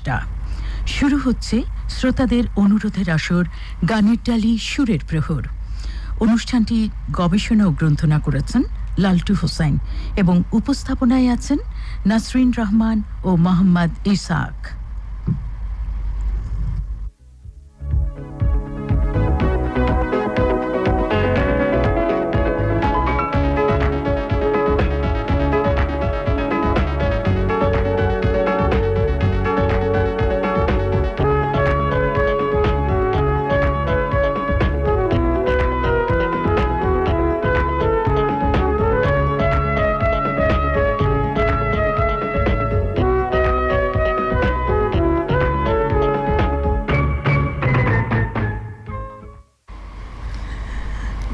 10টা। শুরু হচ্ছে শ্রোতাদের অনুরোধের আসর গানের ডালি সুরের প্রহর। অনুষ্ঠানটি গবেষণা ও গ্রন্থনা করেছেন লালটু হোসাইন এবং উপস্থাপনায় আছেন নাসরিন রহমান ও মোহাম্মদ ইসাক।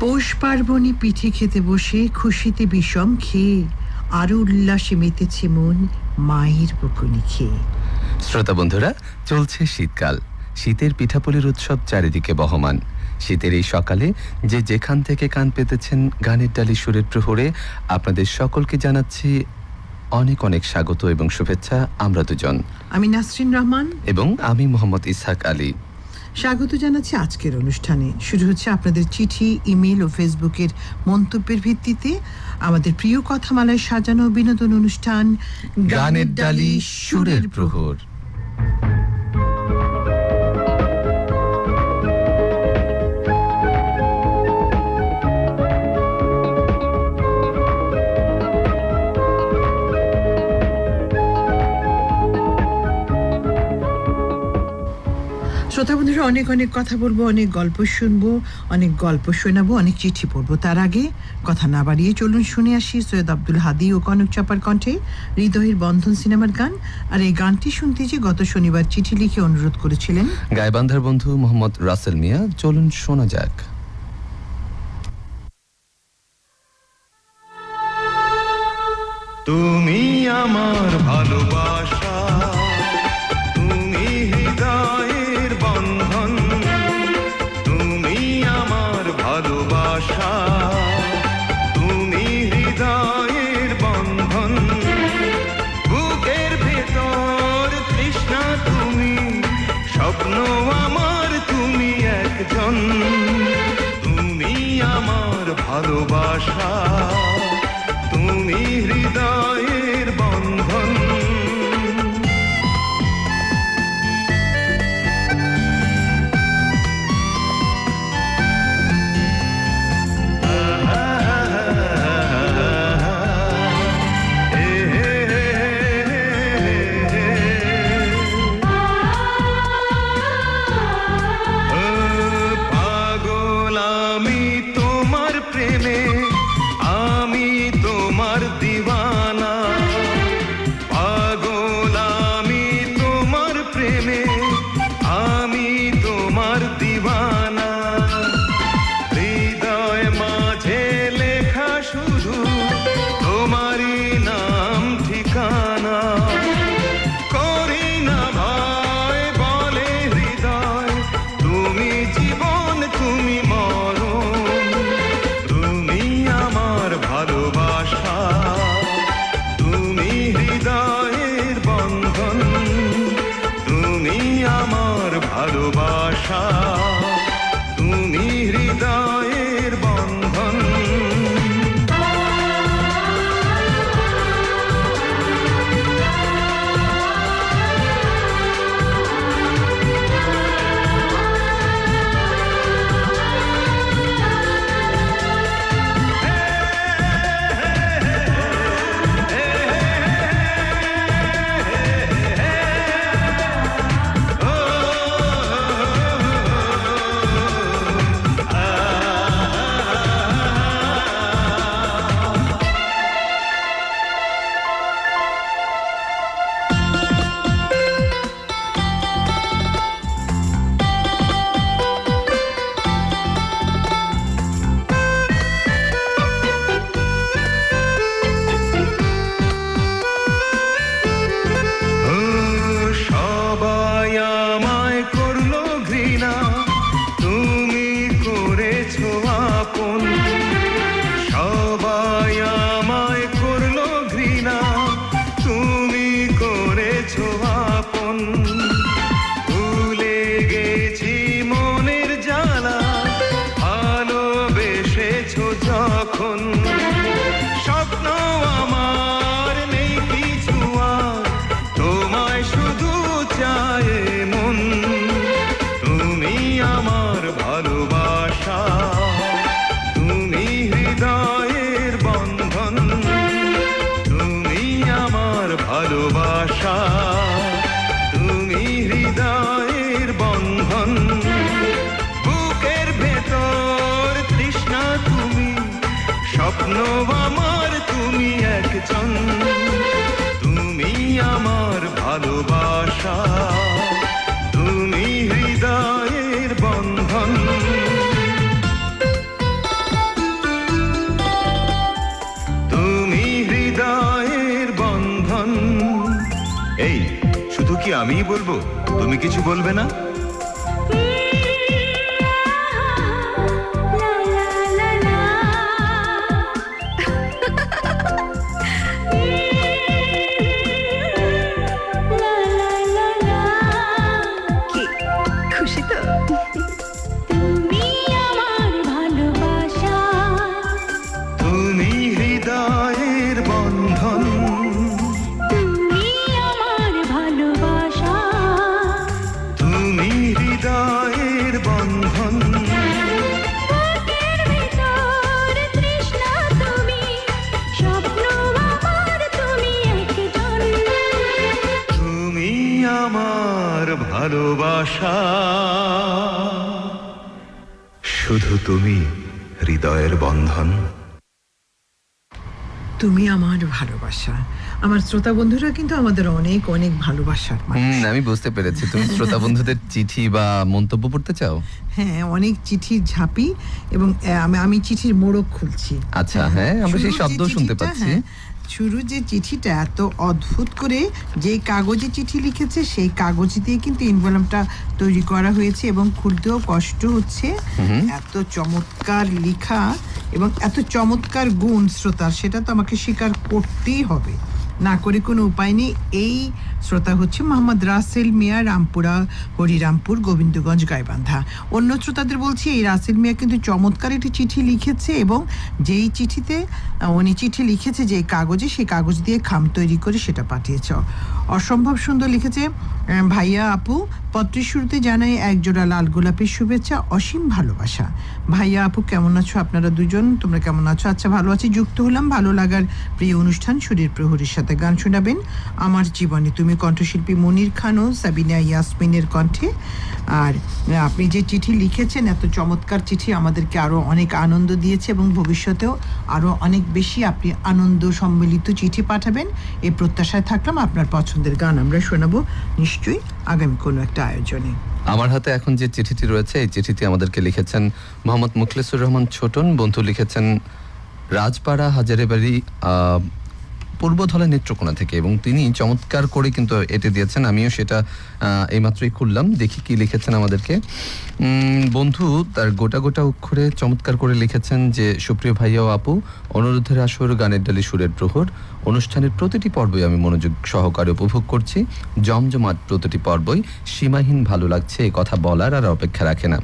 পৌষ পার্বণে পিঠে খেতে বসে খুশিতে বিষম খেয়ে আরো উল্লাসে মেতেছে মন মায়ের বকুনি খেয়ে। শ্রোতা বন্ধুরা, চলছে শীতকাল। শীতের পিঠাপুলির উৎসব চারিদিকে বহমান। শীতের এই সকালে যে যেখান থেকে কান পেতেছেন গানের ডালি সুরের প্রহরে, আপনাদের সকলকে জানাচ্ছি অনেক অনেক স্বাগত এবং শুভেচ্ছা। আমরা দুজন, আমি নাসরিন রহমান এবং আমি মোহাম্মদ ইসহাক আলী, স্বাগত জানাচ্ছি আজকের অনুষ্ঠানে। শুরু হচ্ছে আপনাদের চিঠি, ইমেল ও ফেসবুকের মন্তব্যের ভিত্তিতে আমাদের প্রিয় কথামালায় সাজানো বিনোদন অনুষ্ঠান গানের ডালি সুরের প্রহর। শ্রোতা বন্ধুরা, অনেক অনেক কথা বলবো, অনেক গল্প শুনবো, অনেক গল্প শোনাবো, অনেক চিঠি পড়বো। তার আগে কথা না বাড়িয়ে চলুন শুনে আসি সৈয়দ আব্দুল হাদী ও কনক চাপার কণ্ঠে হৃদয়ের বন্ধন সিনেমার গান। আর এই গানটি শুনতে যে গত শনিবার চিঠি লিখে অনুরোধ করেছিলেন গাইবান্ধার বন্ধু মোহাম্মদ রাসেল মিয়া। চলুন শোনা যাক। তুমি আমার ভালোবাসা, তুমি হৃদয়ের বন্ধন, তুমি আমার ভালোবাসা, তুমি হৃদয়ের বন্ধন, বুকের ভেতর তৃষ্ণা তুমি, স্বপ্ন আমার তুমি একজন, তুমি আমার ভালোবাসা, তুমি হৃদয়ের বন্ধন। পাগল আমি তোমার প্রেমে, আমি তোমার দিওয়ানা, পাগল আমি তোমার প্রেমে, আমি তোমার দিওয়ানা, হৃদয় মাঝে লেখা শুধু তোমারই নাম ঠিকানা, করি না ভয় বলে হৃদয়, তুমি জীবন তুমি মরণ, তুমি আমার ভালোবাসা, তুমি হৃদয়ের বন্ধন, তুমি আমার ভালোবাসা, তুমি হৃদয়ের বন্ধন। স্বপ্ন আমার তুমি একজন, তুমি আমার ভালোবাসা, তুমি হৃদয়ের বন্ধন। তুমি হৃদয়ের বন্ধন। এই শুধু কি আমিই বলবো, তুমি কিছু বলবে না? খুশি তো? তুমি আমার ভালোবাসা, তুমি হৃদয়ের বন্ধন। তুমি আমার ভালোবাসা, তুমি হৃদয়ের বন্ধন। বুকের ভিতর তৃষ্ণা তুমি, স্বপ্ন আমার তুমি একজন। তুমি আমার ভালোবাসা, শুধু তুমি হৃদয়ের বন্ধন। তুমি আমার ভালোবাসা। আমার শ্রোতা বন্ধুরা কিন্তু আমাদের অনেক অনেক ভালোবাসার মানুষ। আমি বুঝতে পেরেছি তুমি শ্রোতা বন্ধুদের চিঠি বা মন্তব্য পড়তে চাও। হ্যাঁ, অনেক চিঠির ঝাঁপি এবং আমি চিঠির মোড়ক খুলছি। আচ্ছা, হ্যাঁ, আমরা সেই শুরুর শব্দ যে শুনতে চিঠিটা, পাচ্ছি। হ্যাঁ, শুরুর যে চিঠিটা এত অদ্ভুত করে যে কাগজে চিঠি লিখেছে সেই কাগজ দিয়ে কিন্তু এনভেলপটা তৈরি করা হয়েছে এবং খুলতেও কষ্ট হচ্ছে। এত চমৎকার লেখা এবং এত চমৎকার গুণ শ্রোতার, সেটা তো আমাকে স্বীকার করতেই হবে, না করে কোনো উপায় নেই। এই শ্রোতা হচ্ছে মোহাম্মদ রাসেল মিয়া, রামপুরা, হরিরামপুর, গোবিন্দগঞ্জ, গাইবান্ধা। অন্য শ্রোতাদের বলছি, এই রাসেল মিয়া কিন্তু চমৎকার একটি চিঠি লিখেছে এবং যেই চিঠিতে উনি চিঠি লিখেছে যে কাগজে, সেই কাগজ দিয়ে খাম তৈরি করে সেটা পাঠিয়েছে। অসম্ভব সুন্দর লিখেছে। ভাইয়া আপু, পত্রের শুরুতে জানাই একজোড়া লাল গোলাপের শুভেচ্ছা, অসীম ভালোবাসা। ভাইয়া আপু কেমন আছো? আপনারা দুজন তোমরা কেমন আছো? আচ্ছা, ভালো আছি। যুক্ত হলাম ভালো লাগার প্রিয় অনুষ্ঠান সুরের প্রহরীর সাথে। গান শোনাবেন আমার জীবনে তুমি, কণ্ঠশিল্পী মনির খান ও সাবিনা ইয়াসমিনের কণ্ঠে। আর আপনি যে চিঠি লিখেছেন, এত চমৎকার চিঠি আমাদেরকে আরও অনেক আনন্দ দিয়েছে এবং ভবিষ্যতেও আরও অনেক বেশি আপনি আনন্দ সম্মিলিত চিঠি পাঠাবেন এই প্রত্যাশায় থাকলাম। আপনার পছন্দের গান আমরা শোনাবো নিশ্চয়ই আগামী কোনো একটা আয়োজনে। আমার হাতে এখন যে চিঠিটি রয়েছে, এই চিঠিটি আমাদেরকে লিখেছেন মোহাম্মদ মুখলেসুর রহমান ছোটন। বন্ধু লিখেছেন রাজপাড়া হাজারেবাড়ি পূর্বধলা নেত্রকোনা থেকে, এবং তিনি চমৎকার করে কিন্তু এটে দিয়েছেন। আমিও সেটা এইমাত্রই খুললাম, দেখি কি লিখেছেন আমাদেরকে। বন্ধু তার গোটা গোটা অক্ষরে চমৎকার করে লিখেছেন যে, সুপ্রিয় ভাইয়া ও আপু, অনুরোধের আসর, গানের ডালি, সুরের প্রহর অনুষ্ঠানের প্রতিটি পর্বই আমি মনোযোগ সহকারে উপভোগ করছি। জমজমাট প্রতিটি পর্বই সীমাহীন ভালো লাগছে, এ কথা বলার আর অপেক্ষা রাখে না।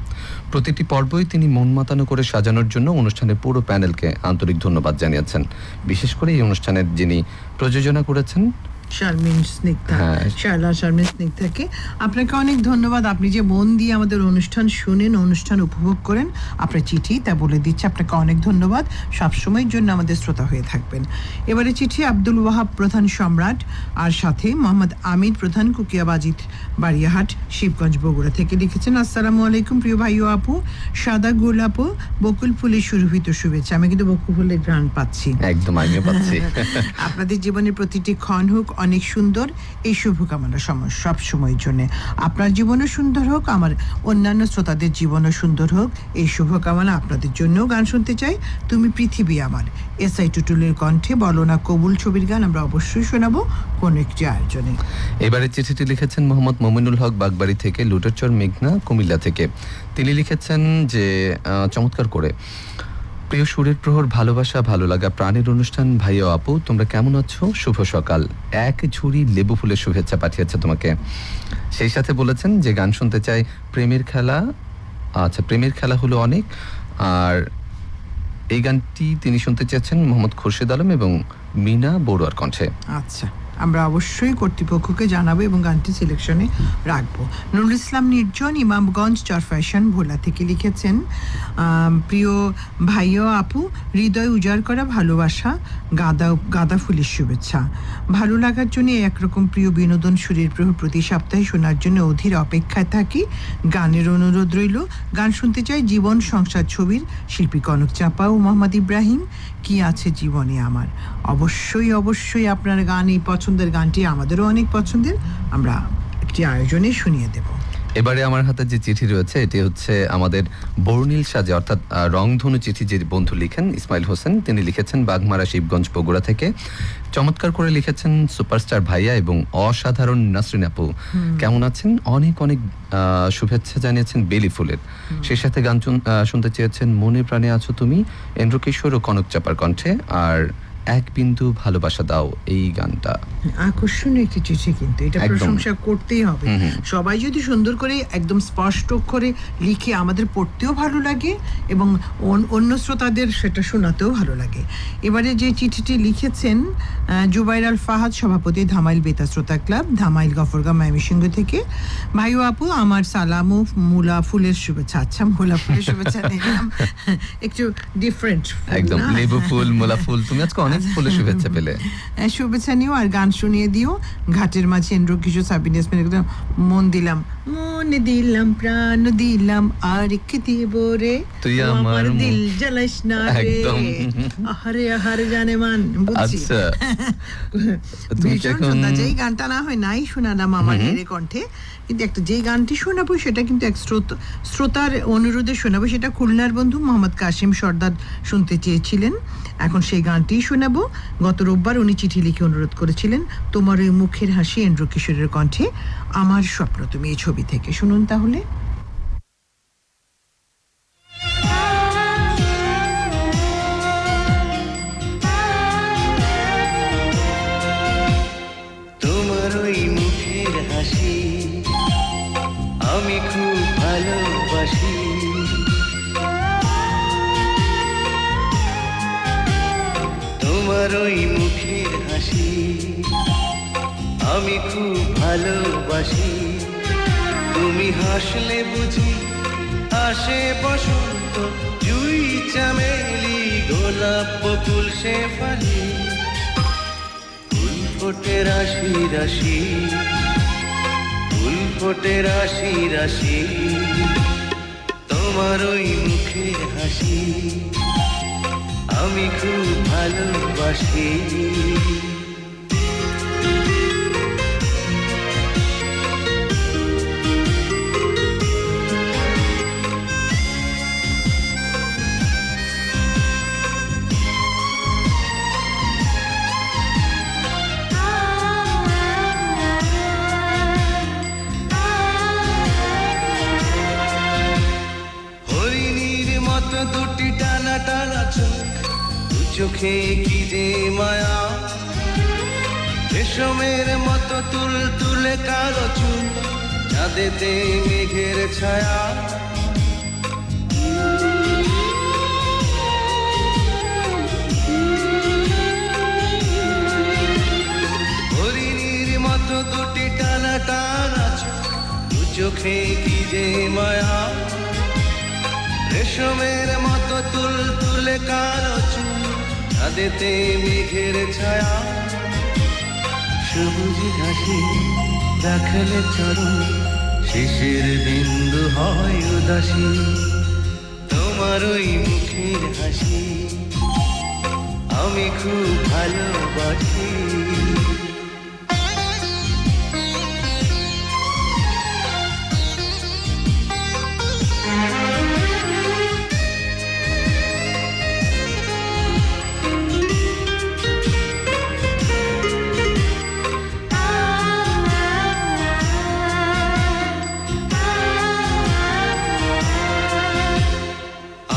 প্রতিটি পর্বই তিনি মন মাতানো করে সাজানোর জন্য অনুষ্ঠানের পুরো প্যানেলকে আন্তরিক ধন্যবাদ জানিয়েছেন। বিশেষ করে এই অনুষ্ঠানের যিনি প্রযোজনা করেছেন শারমিন স্নিগ্ধা, হ্যাঁ। শারমিন স্নিগ্ধাকে আপনাকে অনেক ধন্যবাদ। আপনি যে মন দিয়ে আমাদের অনুষ্ঠান শুনেন, অনুষ্ঠান উপভোগ করেন, আপনার চিঠি তা বলে দিচ্ছে। আপনাকে অনেক ধন্যবাদ, সবসময়ের জন্য আমাদের শ্রোতা হয়ে থাকবেন। এবারে চিঠি আব্দুল ওয়াহাব প্রধান সম্রাট আর সাথে মোহাম্মদ আমির প্রধান, কুকিয়াবাজিত, বাড়িয়াহাট, শিবগঞ্জ, বগুড়া থেকে লিখেছেন। আসসালামু আলাইকুম প্রিয় ভাই ও আপু, সাদা গোলাপ ও বকুল ফুলের সুরভিত শুভেচ্ছা। আমি কিন্তু বকুল ফুলের ঘ্রাণ পাচ্ছি, একদম আমিও পাচ্ছি। আপনাদের জীবনের প্রতিটি ক্ষণ হোক অনেক সুন্দর, এই শুভকামনা সব সময়ের জন্য। আপনার জীবনও সুন্দর হোক, আমার অন্যান্য শ্রোতাদের জীবনও সুন্দর হোক, এই শুভকামনা আপনাদের জন্যও। গান শুনতে চাই তুমি পৃথিবী আমার, এসআই টুটুলের কণ্ঠে। বলো না কবুল ছবির গান আমরা অবশ্যই শোনাবো কোন একটি আয়োজনে। এবারে চিঠিটি লিখেছেন মোহাম্মদ মমিনুল হক, বাগবাড়ি থেকে, লুটেরচর, মেঘনা, কুমিল্লা থেকে। তিনি লিখেছেন যে চমৎকার করে, প্রিয় সুরের প্রহর, ভালোবাসা, ভালো লাগা, প্রাণের অনুষ্ঠান, ভাইয়া আপু তোমরা কেমন আছো? শুভ সকাল। এক ঝুড়ি লেবু ফুলের শুভেচ্ছা পাঠিয়েছে তোমাকে। সেই সাথে বলেছেন যে গান শুনতে চাই প্রেমের খেলা। আচ্ছা, প্রেমের খেলা হলো অনেক। আর এই গানটি তিনি শুনতে চেয়েছেন মোহাম্মদ খুরশেদ আলম এবং মিনা বড়ুয়ার কণ্ঠে। আচ্ছা, আমরা অবশ্যই কর্তৃপক্ষকে জানাবো এবং গানটি সিলেকশনে রাখবো। নুরুল ইসলাম নির্জন, ইমামগঞ্জ, চরফ্যাশন, ভোলা থেকে লিখেছেন, প্রিয় ভাই ও আপু, হৃদয় উজাড় করা ভালোবাসা, গাঁদা ফুলের শুভেচ্ছা। ভালো লাগার জন্য একরকম প্রিয় বিনোদন সুরের প্রহর প্রতি সপ্তাহে শোনার জন্য অধীর অপেক্ষায় থাকি। গানের অনুরোধ রইল। গান শুনতে চাই জীবন সংসার ছবির শিল্পী কনক চাপা ও মোহাম্মদ ইব্রাহিম, কি আছে জীবনে আমার। অবশ্যই অবশ্যই আপনার গান, এই পছন্দের গানটি আমাদেরও অনেক পছন্দের, আমরা একটি আয়োজনে শুনিয়ে দেব। এবারে আমার হাতে যে চিঠি রয়েছে এটি হচ্ছে আমাদের বর্ণিল সাজে অর্থাৎ রংধনু চিঠি যে বন্ধু লিখেন ইসমাইল হোসেন, তিনি লিখেছেন বাগমারা, শিবগঞ্জ, বগুড়া থেকে। চমৎকার করে লিখেছেন সুপারস্টার ভাইয়া এবং অসাধারণ নাসরিন আপু, কেমন আছেন? অনেক অনেক শুভেচ্ছা জানিয়েছেন বেলি ফুলের। সেই সাথে গান শুনতে চেয়েছেন মনে প্রাণে আছো তুমি, এন্দ্রকিশোর ও কনক চাপার কণ্ঠে, আর এক বিন্দু ভালোবাসা দাও, এই গানটা। আকর্ষণীয় একটি চিঠি, কিন্তু এটা একদম। প্রশংসা করতেই হবে। সবাই যদি সুন্দর করে একদম স্পষ্ট করে লিখে আমাদের পড়তেও ভালো লাগে এবং অন্য শ্রোতাদের সেটা শোনাতেও ভালো লাগে। এবারে যে চিঠিটি লিখেছেন জুবাইর আল ফাহাদ, সভাপতি ধামাইল বেতা শ্রোতা ক্লাব, ধামাইল, গফরগাঁ, ময়মনসিংহ থেকে। ভাই ও আপু, আমার সালাম ও মূলা ফুলের শুভেচ্ছা। আচ্ছা, মূলা ফুলের শুভেচ্ছা নিলাম, একটু ডিফারেন্ট। একদম লেবু ফুল, মোলা ফুল, তুমি আজকে অনেক ফুলের শুভেচ্ছা পেলে। শুভেচ্ছা নিও আর গান শুনিয়ে দিও। ঘাটের মাঝে এন্দ্রকিশোর, সাবিনা ইয়াসমিন, একদম মন দিলাম, প্রাণ দিলাম, আর কি দিব রে তুই ও আমার দিল জ্বালাইস না রে, একদম। আহারে আহারে জানে মান। বুঝছি। আচ্ছা, তুমি ভীষণ এখন সুন্দর। যেই গানটা না হয় নাই শোনালাম আমার নিজের কণ্ঠে, কিন্তু একটা যেই গানটি শোনাবো সেটা কিন্তু এক শ্রোতার অনুরোধে শোনাবো। সেটা খুলনার বন্ধু মোহাম্মদ কাশিম সর্দার শুনতে চেয়েছিলেন। এখন সেই গানটি শোনাবো। গত রোববার উনি চিঠি লিখে অনুরোধ করেছিলেন তোমার ওই মুখের হাসি, এন্দ্রকিশোরের কণ্ঠে, আমার স্বপ্ন তুমি, এই ছবি থেকে। শুনুন তাহলে। তোমার ওই মুখের হাসি আমি খুব ভালোবাসি, তোমার ওই মুখের হাসি আমি খুব ভালোবাসি। তুমি হাসলে বুঝি আসে বসন্ত, জুই, চামেলি, গোলাপ, বকুল, শেফালি, ফুল ফোটে রাশি রাশি, ফুল ফোটে রাশি রাশি। তোমার ওই মুখের হাসি আমি খুব ভালোবাসি। হরিণীর মতো দুটি টানা টানা চোখ, দু চোখে কি যে মায়া, রেশমের মতো তুল তুলে কালো চুল, চাঁদেতে মেঘের ছায়া। হরিণীর মতো দুটি টানা টানা চোখ, দু চোখে কি যে মায়া, রেশমের মতো তুল তুলে কালো চুল, চাঁদেতে মেঘের ছায়া। সবুজ ঘাসে রাখলে চরণ, শেষের বিন্দু হয় উদাসী। তোমার ওই মুখের হাসি আমি খুব ভালোবাসি।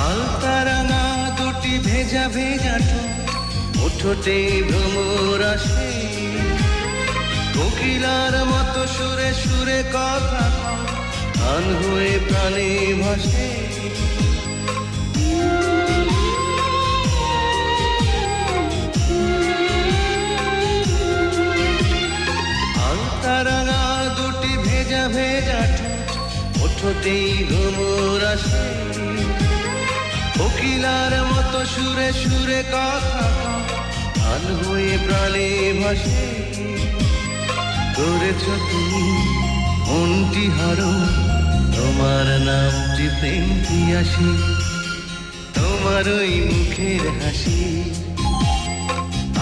আলতারাঙা দুটি ভেজা ভেজা ঠোঁটে ভ্রমর আসে, কোকিলার মতো সুরে সুরে কথা গান হয়ে প্রাণে ভাসে। ভেজা ঠোঁট ওঠোতেই ঘুমুর আসে কোকিলার মতো সুরে সুরে কথা গান হয়ে প্রাণে ভাসে করেছ তুমি মনটি হারো তোমার নামটি প্রেম আসি তোমার ওই মুখের হাসি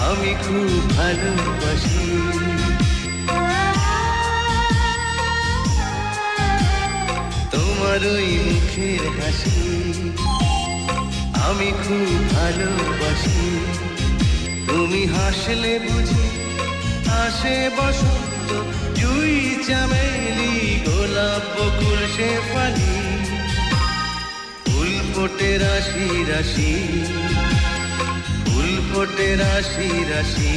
আমি খুব ভালোবাসি তোমার ওই মুখের হাসি আমি খুব ভালোবাসি তুমি হাসলে বুঝি আসে বসন্ত জুই চামেলি গোলাপ বকুল শেফালি ফুল ফোটে রাশি রাশি ফুল ফোটে রাশি রাশি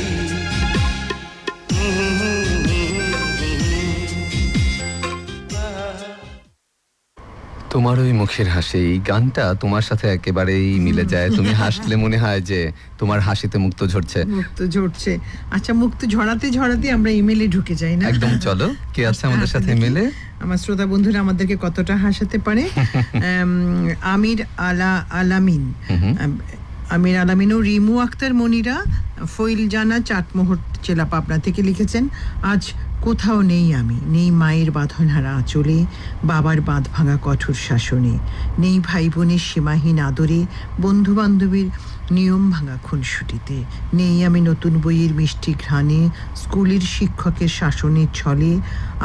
তোমার ওই মুখের হাসি, এই গানটা তোমার সাথে একেবারেই মিলে যায়। তুমি হাসলে মনে হয় যে তোমার হাসিতে মুক্ত ঝরছে। মুক্ত ঝরছে। আচ্ছা, মুক্ত ঝরাতে ঝরাতে আমরা ইমেলে ঢুকে যাই না? একদম, চলো কে আছে আমাদের সাথে ইমেলে। আমার শ্রোতা বন্ধুরা আমাদেরকে কতটা হাসাতে পারে। আমির আলামিন ও রিমু আক্তার মনিরা ফইল জানা চাটমোহর জেলা পাবনা থেকে লিখেছেন, আজ কোথাও নেই আমি, নেই মায়ের বাঁধনহারা আঁচলে, বাবার বাঁধ ভাঙা কঠোর শাসনে, নেই ভাই বোনের সীমাহীন আদরে, বন্ধু বান্ধবীর নিয়ম ভাঙা খুনসুটিতে, নেই আমি নতুন বইয়ের মিষ্টি ঘ্রাণে, স্কুলের শিক্ষকের শাসনের ছলে,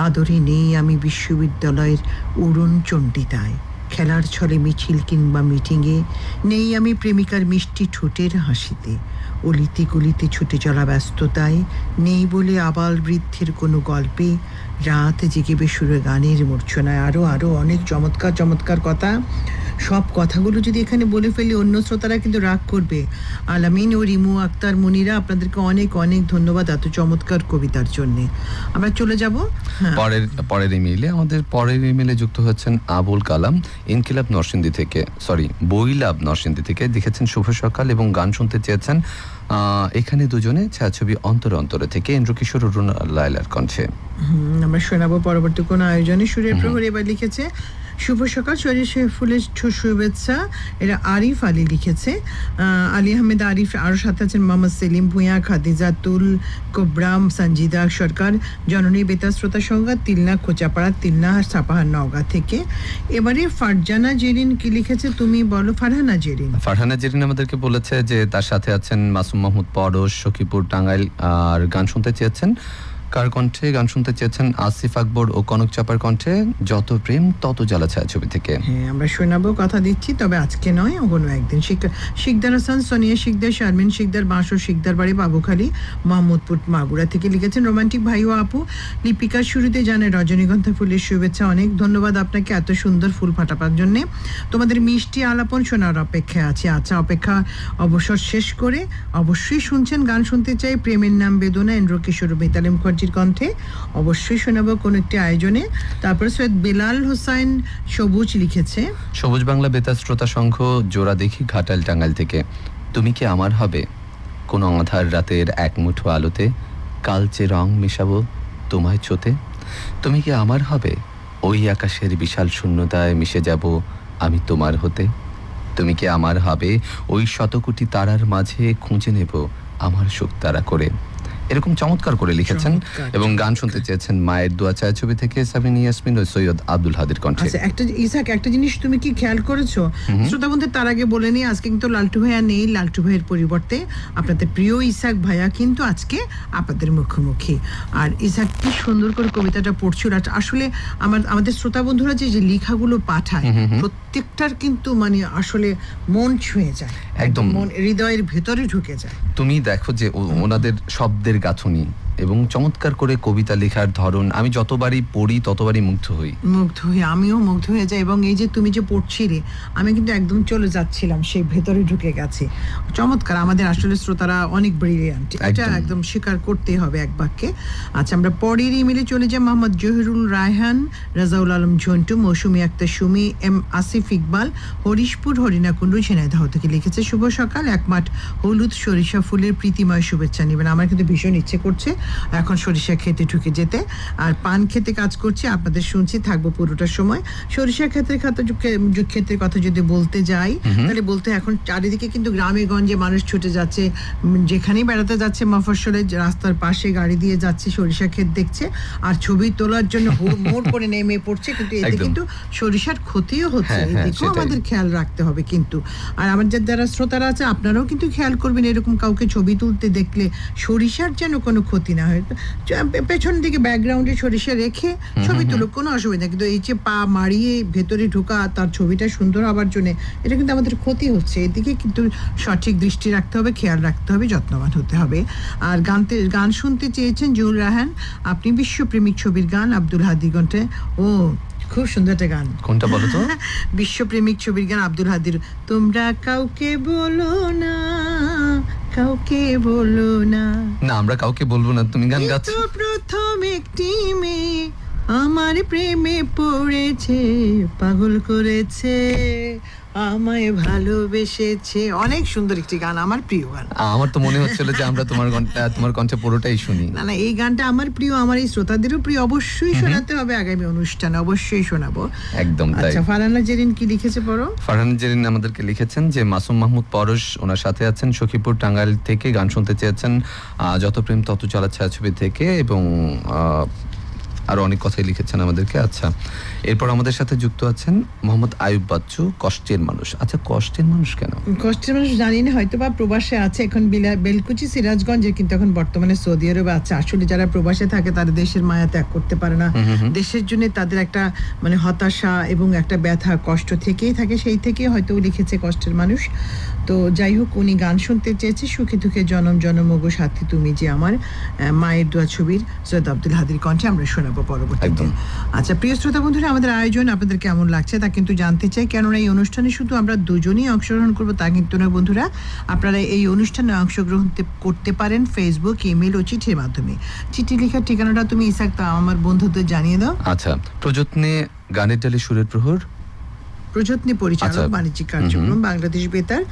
আদরে নেই আমি বিশ্ববিদ্যালয়ের উড়ন চণ্ডীতায়, খেলার ছলে মিছিল কিংবা মিটিংয়ে, নেই আমি প্রেমিকার মিষ্টি ঠোঁটের হাসিতে, অলিতে গলিতে ছুটে চলা ব্যস্ততায়, নেই বলে আবাল বৃদ্ধের কোনো গল্পে, রাত জেগে বেসুরে গানের মূর্ছনায়। আরও আরও অনেক চমৎকার চমৎকার কথা। সব কথাগুলো যদি এখানে বলে ফেলি অন্য শ্রোতারা কিন্তু রাগ করবে। আলামিন ও রিমু আক্তার মুনিরা, আপনাদেরকে অনেক অনেক ধন্যবাদ এত চমৎকার কবিতার জন্যে। আমরা চলে যাব পরের ইমেইলে। আমাদের পরের ইমেইলে যুক্ত হচ্ছেন আবুল কালাম ইনকিলাব নরসিংদী থেকে, বইলাভ নরসিংদী থেকে। লিখেছেন শুভ সকাল এবং গান শুনতে চেয়েছেন এখানে দুজনে, ছায়াছবি অন্তরে অন্তরে থেকে, ইন্দ্রকিশোর অরুণ লায়লার কণ্ঠে। আমরা শোনাবো পরবর্তী কোনো আয়োজনে। সুরের প্রহর এবার লিখেছে শুভ সকাল, শরীর ফুলের শুভেচ্ছা। এরা আরিফ আলী লিখেছে, আলী আহমেদ আরিফ। আরও সাথে আছেন মোহাম্মদ সেলিম ভূঁইয়া, খাদিজাতুল কোবরাম, সঞ্জিদা সরকার, জননী বেতার শ্রোতা সংঘ তিলনা খোঁচাপাড়া, তিলনা সাপাহার নওগাঁ থেকে। এবারে ফারজানা জেরিন কি লিখেছে তুমি বলো? ফারহানা জেরিন আমাদেরকে বলেছে যে তার সাথে আছেন মাসুম মাহমুদ পরশ, সখীপুর টাঙ্গাইল, আর গান শুনতে চেয়েছেন কার কণ্ঠে? গান শুনতে চেয়েছেন আসিফ আকবর ও কনক চাপার কণ্ঠে, যত প্রেম তত জ্বালা ছায়াছবি থেকে। হ্যাঁ, আমরা শোনাবো, কথা দিচ্ছি, তবে আজকে নয়, কোনো একদিন। শিকদার হাসান, সোনিয়া শিকদার, শারমিন শিকদার, বাঁশর শিকদার বাড়ি, বাবুখালী, মোহাম্মদপুর, মাগুরা থেকে লিখেছেন, রোমান্টিক ভাই ও আপু, লিপিকার শুরুতে জানে রজনীগন্ধা ফুলের শুভেচ্ছা। অনেক ধন্যবাদ আপনাকে এত সুন্দর ফুল ফাটাবার জন্যে। তোমাদের মিষ্টি আলাপন শোনার অপেক্ষায় আছে। আচ্ছা, অপেক্ষা অবসর শেষ করে অবশ্যই শুনছেন গান শুনতে চাই প্রেমের নাম বেদনা, ইন্দ্রকিশোর বেতালিম কণ্ঠে। অবশ্যই শোনাবো কোন একটি আয়োজনে। তারপরে সৈয়দ বেলাল হোসাইন সবুজ লিখেছে, সবুজ বাংলা বেতার শ্রোতা সংঘ, জোড়া দেখি, ঘাটাল টাঙ্গাইল থেকে। তুমি কি আমার হবে কোন আঁধার রাতের এক মুঠো আলোতে, কালচে রং মেশাবো তোমায় ছোতে। তুমি কি আমার হবে ওই আকাশের বিশাল শূন্যতায় মিশে যাব আমি তোমার হতে। তুমি কি আমার হবে ওই শতকোটি তারার মাঝে খুঁজে নেব আমার সুখ তারা করে। এরকম চমৎকার করে লিখেছেন এবং গান শুনতে চেয়েছেন মায়ের দোয়া ছায়াছবি থেকে সাবিন ইয়াসমিন ও সৈয়দ আব্দুল হাদির কণ্ঠে। আচ্ছা, একটা জিনিস তুমি কি খেয়াল করেছো শ্রোতা বন্ধু? তার আগে বলে নিই, আজকে কিন্তু লালটু ভাইয়া নেই। লালটু ভাইয়ের পরিবর্তে আপনাদের প্রিয় ইসাক ভাইয়া কিন্তু আজকে আপনাদের মুখোমুখি। আর ইসাক কি সুন্দর করে কবিতাটা পড়ছিল। আসলে আমাদের শ্রোতা বন্ধুরা যে লেখাগুলো পাঠায় প্রত্যেকটার কিন্তু মানে আসলে মন ছুঁয়ে যায়, একদম মন হৃদয়ের ভেতরে ঢুকে যায়। তুমি দেখো যে ওনাদের শব্দের গাঁথনি এবং চমৎকার করে কবিতা লেখার ধরন, আমি যতবারই পড়ি ততবারই মুগ্ধ হই। আমিও মুগ্ধ হয়ে যাই। এবং এই যে তুমি যে পড়ছিলে, আমি কিন্তু একদম চলে যাচ্ছিলাম, সেই ভেতরে ঢুকে গেছে। চমৎকার। আমাদের আসলে শ্রোতারা অনেক ব্রিলিয়ান্ট, এটা একদম স্বীকার করতেই হবে এক বাক্যে। আচ্ছা, আমরা পরের ইমেলে চলে যাই। মোহাম্মদ জহিরুল রায়হান, রাজাউল আলম ঝন্টু, মৌসুমী আক্তার সুমি, এম আসিফ ইকবাল, হরিশপুর হরিণাকুণ্ড, ঝিনাইদহ থেকে লিখেছে, শুভ সকাল, এক মাঠ হলুদ সরিষা ফুলের প্রীতিময় শুভেচ্ছা নেবেন। আমার কিন্তু ভীষণ ইচ্ছে করছে এখন সরিষা খেতে ঢুকে যেতে, আর পান খেতে কাজ করছি, আপনাদের শুনছি, থাকবো পুরোটা সময়। সরিষা ক্ষেতের কথা যদি বলতে যাই, তাহলে বলতে এখন চারিদিকে কিন্তু গ্রামে গঞ্জে মানুষ ছুটে যাচ্ছে, যেখানেই বেড়াতে যাচ্ছে মফস্বলে রাস্তার পাশে গাড়ি দিয়ে যাচ্ছে, সরিষা ক্ষেত দেখছে আর ছবি তোলার জন্য হুড়মুড় করে নেমে পড়ছে, কিন্তু এতে একদম। কিন্তু সরিষার ক্ষতিও হচ্ছে, হ্যাঁ, এদিকেও সেটাই। আমাদের খেয়াল রাখতে হবে কিন্তু। আর আমার যারা শ্রোতারা আছে আপনারাও কিন্তু খেয়াল করবেন, এরকম কাউকে ছবি তুলতে দেখলে সরিষার যেন কোনো ক্ষতি না হয়। পেছন দিকে ব্যাকগ্রাউন্ডে সরিষা রেখে ছবি তুলো, কোনো অসুবিধা নেই, কিন্তু এই যে পা মারিয়ে ভেতরে ঢোকা তার ছবিটা সুন্দর হবার জন্য এটা কিন্তু আমাদের ক্ষতি হচ্ছে, এদিকে কিন্তু সঠিক দৃষ্টি রাখতে হবে, খেয়াল রাখতে হবে, যত্নবান হতে হবে। আর গান শুনতে চেয়েছেন জহুর রায়হান, আপনি বিশ্বপ্রেমিক ছবির গান আব্দুল হাদি কণ্ঠে। ও খুব সুন্দর একটা গান, কোনটা বলো তো? বিশ্বপ্রেমিক ছবির গান আব্দুল হাদির। তোমরা কাউকে বলো না, কাউকে বলো না, না, আমরা কাউকে বলবো না, তুমি গান এই গাচ্ছ। তো প্রথম একটি মেয়ে আমার প্রেমে পড়েছে, পাগল করেছে, আমায় ভালোবেসেছে। অনেক সুন্দর একটি গান, আমার প্রিয় গান। আমার তো মনে হচ্ছিল যে আমরা তোমার কণ্ঠে পুরোটাই শুনি। না না, এই গানটা আমার প্রিয়, আমার এই শ্রোতাদেরও প্রিয়, অবশ্যই শোনাতে হবে আগামী অনুষ্ঠানে, অবশ্যই শোনাবো। একদম তাই। আচ্ছা, ফারহানা জেরিন কি লিখেছে পড়ো। ফারহান জেরিন আমাদেরকে লিখেছেন যে মাসুম মাহমুদ পরশ ওনার সাথে আছেন, সখীপুর টাঙ্গাইল থেকে, গান শুনতে চেয়েছেন যত প্রেম তত চলা ছায়াছবি থেকে, এবং আরো অনেক কথাই লিখেছেন আমাদেরকে। আচ্ছা, এরপর আমাদের সাথে যুক্ত আছেন মোহাম্মদ আয়ুব বাচ্চু, কষ্টের মানুষ। আচ্ছা, কষ্টের মানুষ কেন? কষ্টের মানুষ জানি না, হয়তো বা প্রবাসে আছে এখন, বেলকুচি সিরাজগঞ্জে, কিন্তু এখন বর্তমানে সৌদি আরবে আছে। আসলে যারা প্রবাসে থাকে তারা দেশের মায়া ত্যাগ করতে পারে না, দেশের জন্য তাদের একটা মানে হতাশা এবং একটা ব্যথা কষ্ট থেকেই থাকে, সেই থেকে হয়তো লিখেছে কষ্টের মানুষ। তো যাই হোক, উনি গান শুনতে চেয়েছে সুখে দুঃখে জনম জনম গো সাথী তুমি যে আমার, মায়ের দোয়া ছবির সৈয়দ আব্দুল হাদির কণ্ঠে আমরা শোনাবো পরবর্তীতে। একদম। আচ্ছা, প্রিয় শ্রোতা বন্ধুরা, আমাদের আয়োজন আপনাদের কেমন লাগছে তা কিন্তু জানতে চাই, কেননা এই অনুষ্ঠানে শুধু আমরা দুজনেই অংশগ্রহণ করবো তা কিন্তু নয় বন্ধুরা। আপনারা এই অনুষ্ঠানে অংশগ্রহণ করতে পারেন ফেসবুক, ইমেল ও চিঠির মাধ্যমে। চিঠি লেখার ঠিকানাটা তুমি ইসাক তা আমার বন্ধুদের জানিয়ে দাও। আচ্ছা, প্রযত্নে গানের ডালি সুরের প্রহর, প্রযত্নে পরিচালক, আচ্ছা। বাণিজ্যিক কার্যক্রম, বাংলাদেশ বেতার।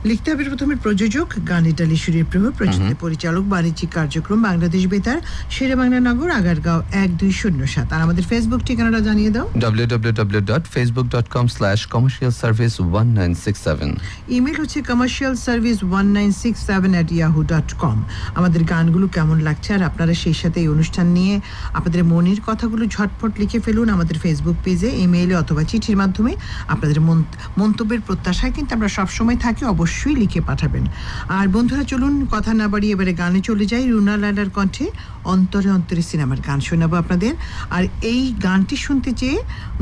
লিখতে হবে প্রথমে প্রযোজক গান ইটালি সুরের প্রহর, প্রযত্নে পরিচালক, বাণিজ্যিক কার্যক্রম, বাংলাদেশ বেতার, শেরেবাংলা নগর, আগারগাঁও 1207। আর আমাদের ফেসবুক ঠিকানাটা জানিয়ে দাও। www.facebook.com/commercialservice1967। ইমেল হচ্ছে commercialservice1967@yahoo.com। আমাদের গানগুলো কেমন লাগছে আর আপনারা সেই সাথে এই অনুষ্ঠান নিয়ে আপনাদের মনের কথাগুলো ঝটপট লিখে ফেলুন আমাদের ফেসবুক পেজে, ইমেইলে অথবা চিঠির মাধ্যমে। আপনাদের মন্তব্যের প্রত্যাশায় কিন্তু আমরা সবসময় থাকি, অবশ্যই লিখে পাঠাবেন। আর বন্ধুরা, চলুন কথা না বাড়িয়ে এবারে গানে চলে যাই। রুনা লায়লার কণ্ঠে অন্তরে অন্তরে সিনেমার গান শোনাবো আপনাদের। আর এই গানটি শুনতে চেয়ে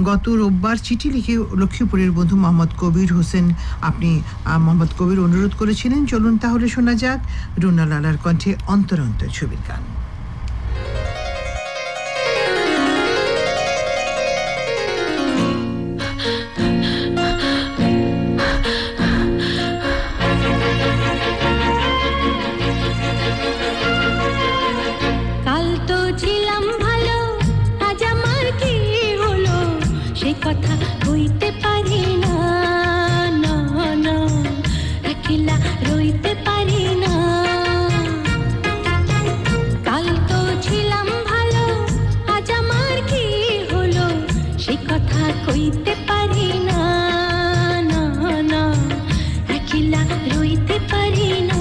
গত রোববার চিঠি লিখে লক্ষ্মীপুরের বন্ধু মোহাম্মদ কবির হোসেন, আপনি মোহাম্মদ কবির অনুরোধ করেছিলেন। চলুন তাহলে শোনা যাক রুনা লায়লার কণ্ঠে অন্তরে অন্তরে ছবির গান। কাল তো ছিলাম ভালো, আজ আমার কি হলো সে কথা কইতে পারি না, না না, একলা রইতে পারি না। কাল তো ছিলাম ভালো, আজ আমার কি হলো সে কথা কইতে পারি না, না না, একলা রইতে পারি না।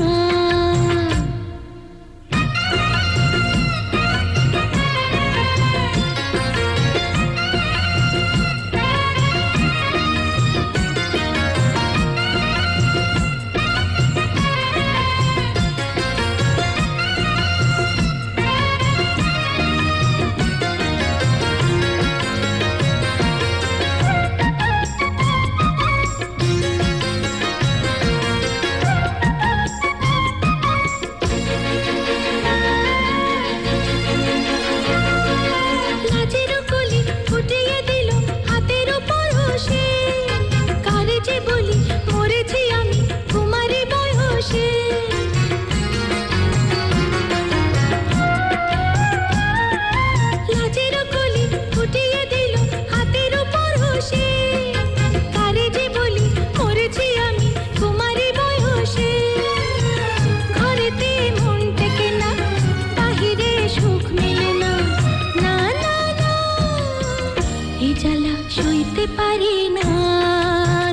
এই জ্বালা সইতে পারি না,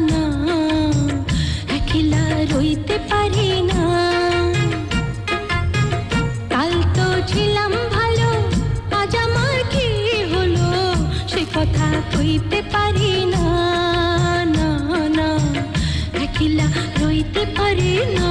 না একলা রইতে পারি না। কাল তো ছিলাম ভালো, আজ আমার কি হলো সে কথা কইতে পারি না, না না একলা রইতে পারি না।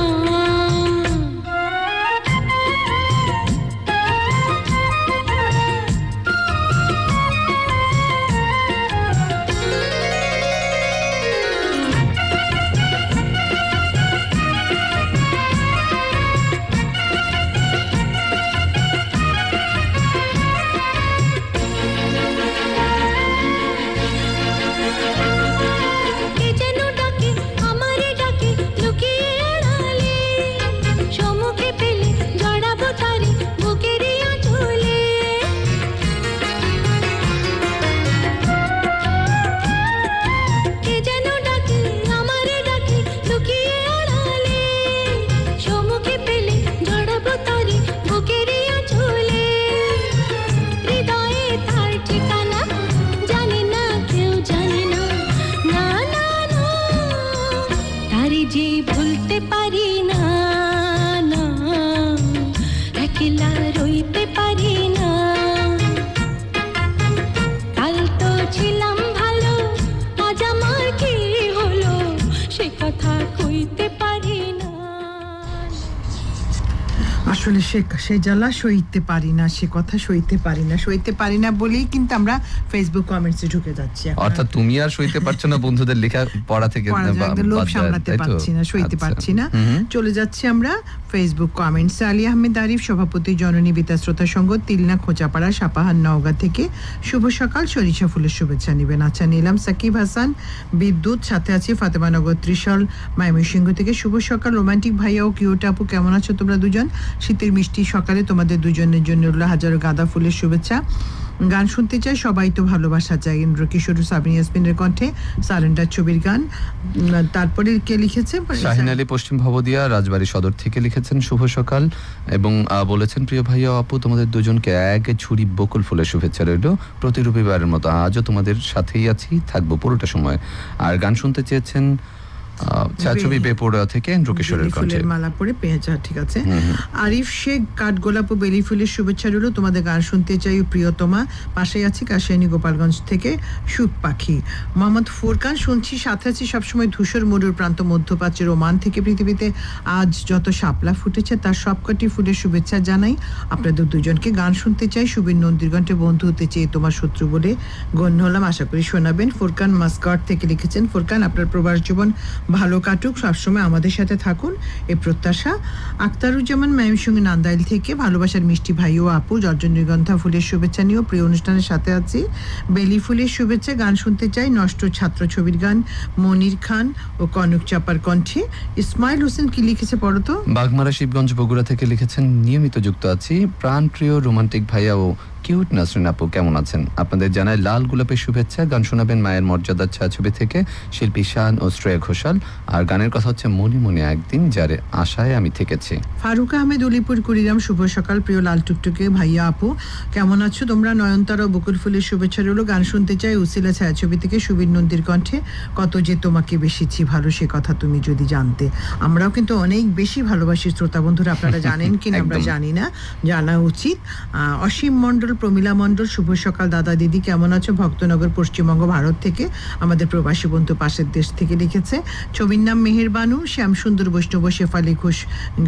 যে ভুলতে পারি না, না একলা রইতে পারি না। কাল তো ছিলাম ভালো, আজ আমার কি হলো সে কথা কইতে পারি না। আসলে সে জ্বালা সইতে পারি না, সে কথা সইতে পারি না, সইতে পারি না বলেই কিন্তু আমরা ফেসবুক কমেন্টসে ঢুকে যাচ্ছি। অর্থাৎ তুমি আর সইতে পারছো না বন্ধুদের লেখা পড়া থেকে, লোভ সামলাতে পারছি না, সইতে পারছি না। চলে যাচ্ছি আমরা ফেসবুক কমেন্টস। আলী আহমেদ আরিফ, সভাপতি জননী বিতা শ্রোতা সংঘ, তিলনা খোঁচাপাড়া, সাপাহার, নওগাঁ থেকে শুভ সকাল, সরিষা ফুলের শুভেচ্ছা নেবেন। আচ্ছা নিলাম। সাকিব হাসান বিদ্যুৎ, সাথে আছি ফাতেমানগর ত্রিশাল ময়মনসিংহ থেকে শুভ সকাল। রোমান্টিক ভাইয়া ও কিউট আপু কেমন আছো তোমরা দুজন? শীতের মিষ্টি সকালে তোমাদের দুজনের জন্য হলো হাজারো গাঁদা ফুলের শুভেচ্ছা। গান শুনতে চাই, সবাই তো ভালোবাসা চাই। ইন্দ্র কিশোর, সাবিনা ইয়াসমিনের কণ্ঠে সারেন্ডার ছবির গান। তারপরে কে লিখেছে? শাহিন আলী পশ্চিম ভবদিয়া রাজবাড়ী সদর থেকে লিখেছেন শুভ সকাল এবং বলেছেন প্রিয় ভাইয়া আপু তোমাদের দুজনকে এক ছুরি বকুল ফুলের শুভেচ্ছা রইল। প্রতি রবিবারের মতো আজও তোমাদের সাথেই আছি, থাকবো পুরোটা সময়। আর গান শুনতে চেয়েছেন ছায়াছবি বেপরোয়া থেকে ইন্দ্র কিশোরের কণ্ঠে। মালা পরে পেঁচা, ঠিক আছে। আরিফ শেখ কাঠগোলাপ ও বেলি ফুলের শুভেচ্ছা রইল। তোমাদের গান শুনতে চাই প্রিয়তমা, পাশে আছি কাশিয়ানী গোপালগঞ্জ থেকে সুখ পাখি। মোহাম্মদ ফুরকান, শুনছি সাথে আছি সবসময় ধূসর মরুর প্রান্ত মধ্যপ্রাচ্যের ওমান থেকে। পৃথিবীতে আজ যত শাপলা ফুটেছে তার সবকটি ফুলের শুভেচ্ছা জানাই আপনাদের দুজনকে। গান শুনতে চাই সুবীর নন্দীর কণ্ঠে বন্ধু হতে চেয়ে তোমার শত্রু বলে গণ্য হলাম, আশা করি শোনাবেন। ফুরকান মাস্কাট থেকে লিখেছেন। ফুরকান আপনার প্রবাস জীবন ভালো কাটুক, সবসময় আমাদের সাথে থাকুন এই প্রত্যাশা। আক্তারুজ্জামান ময়মনসিংহ নান্দাইল থেকে ভালোবাসার মিষ্টি ভাই ও আপু, রজনীগন্ধা ফুলের শুভেচ্ছা নিয়েও প্রিয় অনুষ্ঠানের সাথে আছি। বেলি ফুলের শুভেচ্ছা। গান শুনতে চাই নষ্ট ছাত্র ছবির গান, মনির খান ও কনক চাপার কণ্ঠে। ইসমাইল হোসেন কি লিখেছে পড়ো তো? বাগমারা শিবগঞ্জ বগুড়া থেকে লিখেছেন নিয়মিত যুক্ত আছি, প্রাণ প্রিয় রোমান্টিক ভাইয়া ও কিউট নাসরিন আপু কেমন আছেন? আপনাদের জানায় লাল গোলাপের শুভেচ্ছা। গান শোনাবেন মায়ের মর্যাদার ছায়াছবি থেকে শিল্পী শান ও শ্রেয়া ঘোষাল। আর গানের কথা হচ্ছে মনে মনে একদিন, যার আশায় আমি থেকেছি। ফারুক আহমেদ উলিপুর কুড়িরাম, শুভ সকাল প্রিয় লাল টুকটুকে ভাইয়া আপু কেমন আছো তোমরা? নয়নতারা ও বকুল ফুলের শুভেচ্ছা রইল। গান শুনতে চাই উসিলা ছায়াছবি থেকে সুবীর নন্দীর কণ্ঠে কত যে তোমাকে বেশিছি ভালো সে কথা তুমি যদি জানতে। আমরাও কিন্তু অনেক বেশি ভালোবাসি শ্রোতা বন্ধুরা, আপনারা জানেন কিনা আমরা জানি না, জানা উচিত। অসীম মণ্ডল, প্রমীলা মণ্ডল, শুভ সকাল দাদা দিদি কেমন আছো? ভক্তনগর পশ্চিমবঙ্গ ভারত থেকে আমাদের প্রবাসী বন্ধু পাশের দেশ থেকে লিখেছে। ছবির নাম মেহেরবানু, শ্যাম সুন্দর বৈষ্ণব, শেফালি ঘোষ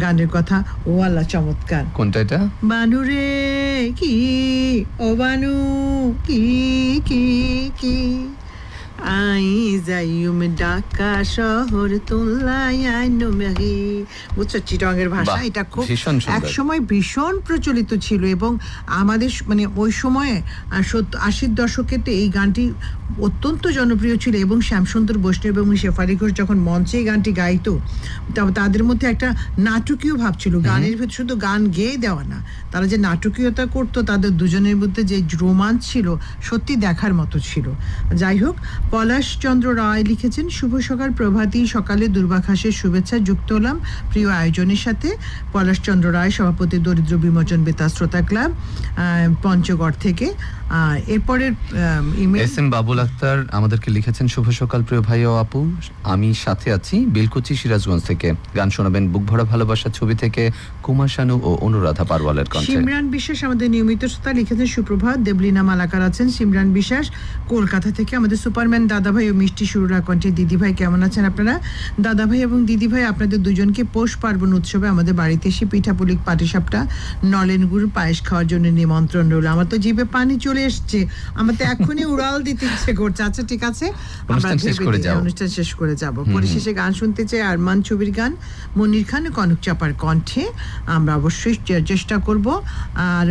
গানের কথা। ও আল্লাহ চমৎকার। কোনটা এটা? বানু রে কি ও বানু কি কি কি আই যাইম ঢাকা শহর তোলায় আইনো মেহি। বুঝছো চিটংয়ের ভাষা, এটা খুব একসময় ভীষণ প্রচলিত ছিল এবং আমাদের মানে ওই সময়ে 80-র দশকে এই গানটি অত্যন্ত জনপ্রিয় ছিল। এবং শ্যামসুন্দর বৈষ্ণব এবং শেফালি ঘোষ যখন মঞ্চে এই গানটি গাইতো, তাদের মধ্যে একটা নাটকীয় ভাব ছিল। গানের ভিতরে শুধু গান গেয়ে দেওয়া না, তারা যে নাটকীয়তা করতো, তাদের দুজনের মধ্যে যে রোমাঞ্চ ছিল সত্যি দেখার মতো ছিল। যাই হোক, পলাশ চন্দ্র রায় লিখেছেন শুভ সকাল প্রভাতী সকালে দুর্বাঘাসের শুভেচ্ছা যুক্ত হলাম প্রিয় আয়োজনের সাথে। পলাশ চন্দ্র রায়, সভাপতি দরিদ্র বিমোচন বেতার শ্রোতা ক্লাব, পঞ্চগড় থেকে। এরপরের email S M Babul Akter আমাদেরকে লিখেছেন, শুভ সকাল প্রিয় ভাই ও আপু, আমি সাথে আছি বেলকুচি সিরাজগঞ্জ থেকে। গান শোনাবেন বুক ভরা ভালোবাসা ছবি থেকে কুমার শানু ও অনুরাধা পারওয়ালের কণ্ঠে। সিমরান বিশ্বাস আমাদের নিয়মিত শ্রোতা লিখেছেন, সুপ্রভাত। দেবলিনা মালাকার আছেন। সিমরান বিশ্বাস কলকাতা থেকে। আমাদের সুপারম্যান দাদাভাই ও মিষ্টি সুররা কণ্ঠে দিদিভাই কেমন আছেন আপনারা? দাদাভাই এবং দিদিভাই আপনাদের দুজনকে পৌষ পার্বণ উৎসবে আমাদের বাড়িতে এসে পিঠাপুলি পাটিসাপটা নলেন গুড় পায়েস খাওয়ার জন্য নিমন্ত্রণ রইল। আমার তো জিভে পানি চলে এসছে, আমার তো এখনই উড়াল দিতে ইচ্ছে করছে। আচ্ছা ঠিক আছে, আমরা অনুষ্ঠান শেষ করে যাব। পরিশেষে গান শুনতে চাই আরমান ছবির গান, মনির খান ও কনক চাপার কণ্ঠে। আমরা অবশ্যই চেষ্টা করব। আর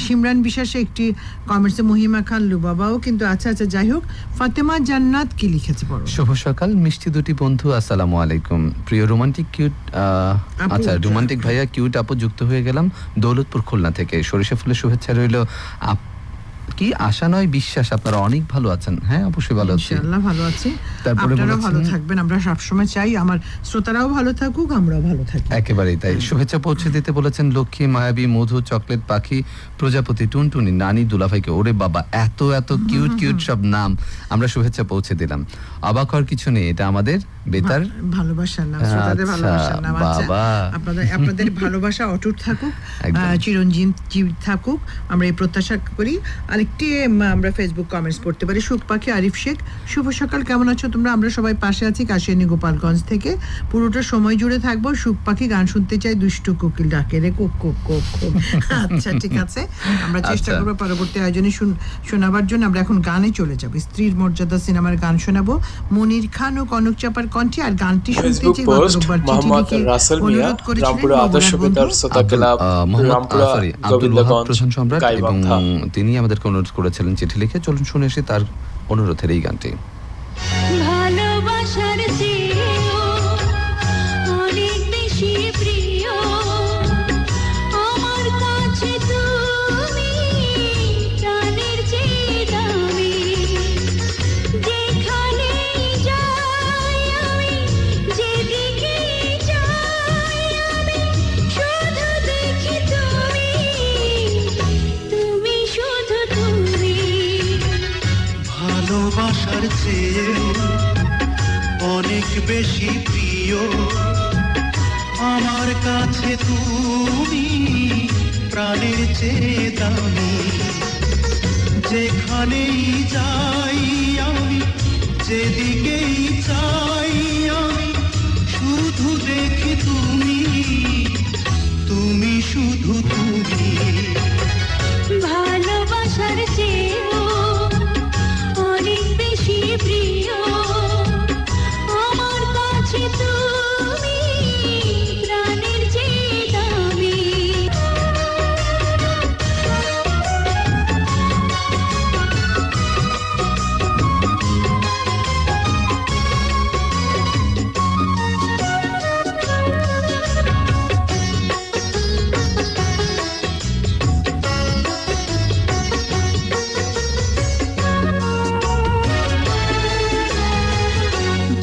সিমরান বিশ্বাসে একটি কমেন্টসে মহিমা খান লুবাবাও কিন্তু আচ্ছা যাই হোক। ফাতেমা জান্নাত কি লিখেছে পড়ো। শুভ সকাল মিষ্টি দুটি বন্ধু, আসসালামু আলাইকুম। প্রিয় রোমান্টিক কিউট রোমান্টিক ভাইয়া কিউট আপু যুক্ত হয়ে গেলাম দৌলতপুর খুলনা থেকে। সরিষা ফুলের শুভেচ্ছা রইল। কি আশা নয় বিশ্বাস আপনারা অনেক ভালো আছেন। হ্যাঁ অবশ্যই ভালো আছি, ইনশাআল্লাহ ভালো আছি। তারপরে আপনারাও ভালো থাকবেন, আমরা সবসময় চাই আমার শ্রোতারাও ভালো থাকুক, আমরাও ভালো থাকি। একেবারেই তাই। শুভেচ্ছা পৌঁছে দিতে বলেছেন লক্ষ্মী, মায়াবী, মধু, চকলেট, পাখি, প্রজাপতি, টুনটুনি, নানি, দুলাভাইকে। ওরে বাবা, এত এত কিউট কিউট সব নাম আমরা শুভেচ্ছা পৌঁছে দিলাম। অবাক হওয়ার কিছু নেই, এটা আমাদের বেতার ভালোবাসার নাম, শ্রোতাদের ভালোবাসার নাম। আচ্ছা, আপনাদের ভালোবাসা অটুট থাকুক, চিরঞ্জীব থাকুক, আমরা এই প্রত্যাশা করি। আরেকটি আমরা ফেসবুক কমেন্টস পড়তে পারি। সুখ পাখি আরিফ শেখ, শুভ সকাল, কেমন আছো তোমরা? আমরা সবাই পাশে আছি কাশিয়ানী গোপালগঞ্জ থেকে। পুরোটা সময় জুড়ে থাকবো। সুখ পাখি গান শুনতে চাই, দুষ্টু কোকিল ডাকে রে কুক কুক কুক কুক। আচ্ছা ঠিক আছে, আমরা চেষ্টা করবো পরবর্তী আয়োজনে শোনাবার জন্য। আমরা এখন গানে চলে যাব। স্ত্রীর মর্যাদা সিনেমার গান শোনাবো মনির খান ও কনক চাপার কণ্ঠে। আর গানটি শুনতে চাই অনুরোধ করেছিলেন প্রধান সম্রাট এবং তিনি আমাদেরকে অনুরোধ করেছিলেন চিঠি লিখে। চলুন শুনে এসে তার অনুরোধের এই গানটি। ভালোবাসার চেয়েও অনেক বেশি প্রিয় আমার কাছে তুমি, প্রাণের চেয়ে দামি। যেখানেই যাই আমি, যেদিকে যাই আমি, শুধু দেখি তুমি, তুমি শুধু তুমি। ভালোবাসার চেয়ে অনেক বেশি প্রিয় আমার কাছে তুমি, প্রাণের চেয়ে দামি। যেখানেই যাই আমি, যেদিকেই চাই আমি, শুধু দেখি তুমি, তুমি শুধু তুমি। ভালোবাসার চেয়েও অনেক বেশি প্রিয় আমার কাছে তুমি, প্রাণের চেয়ে দামি।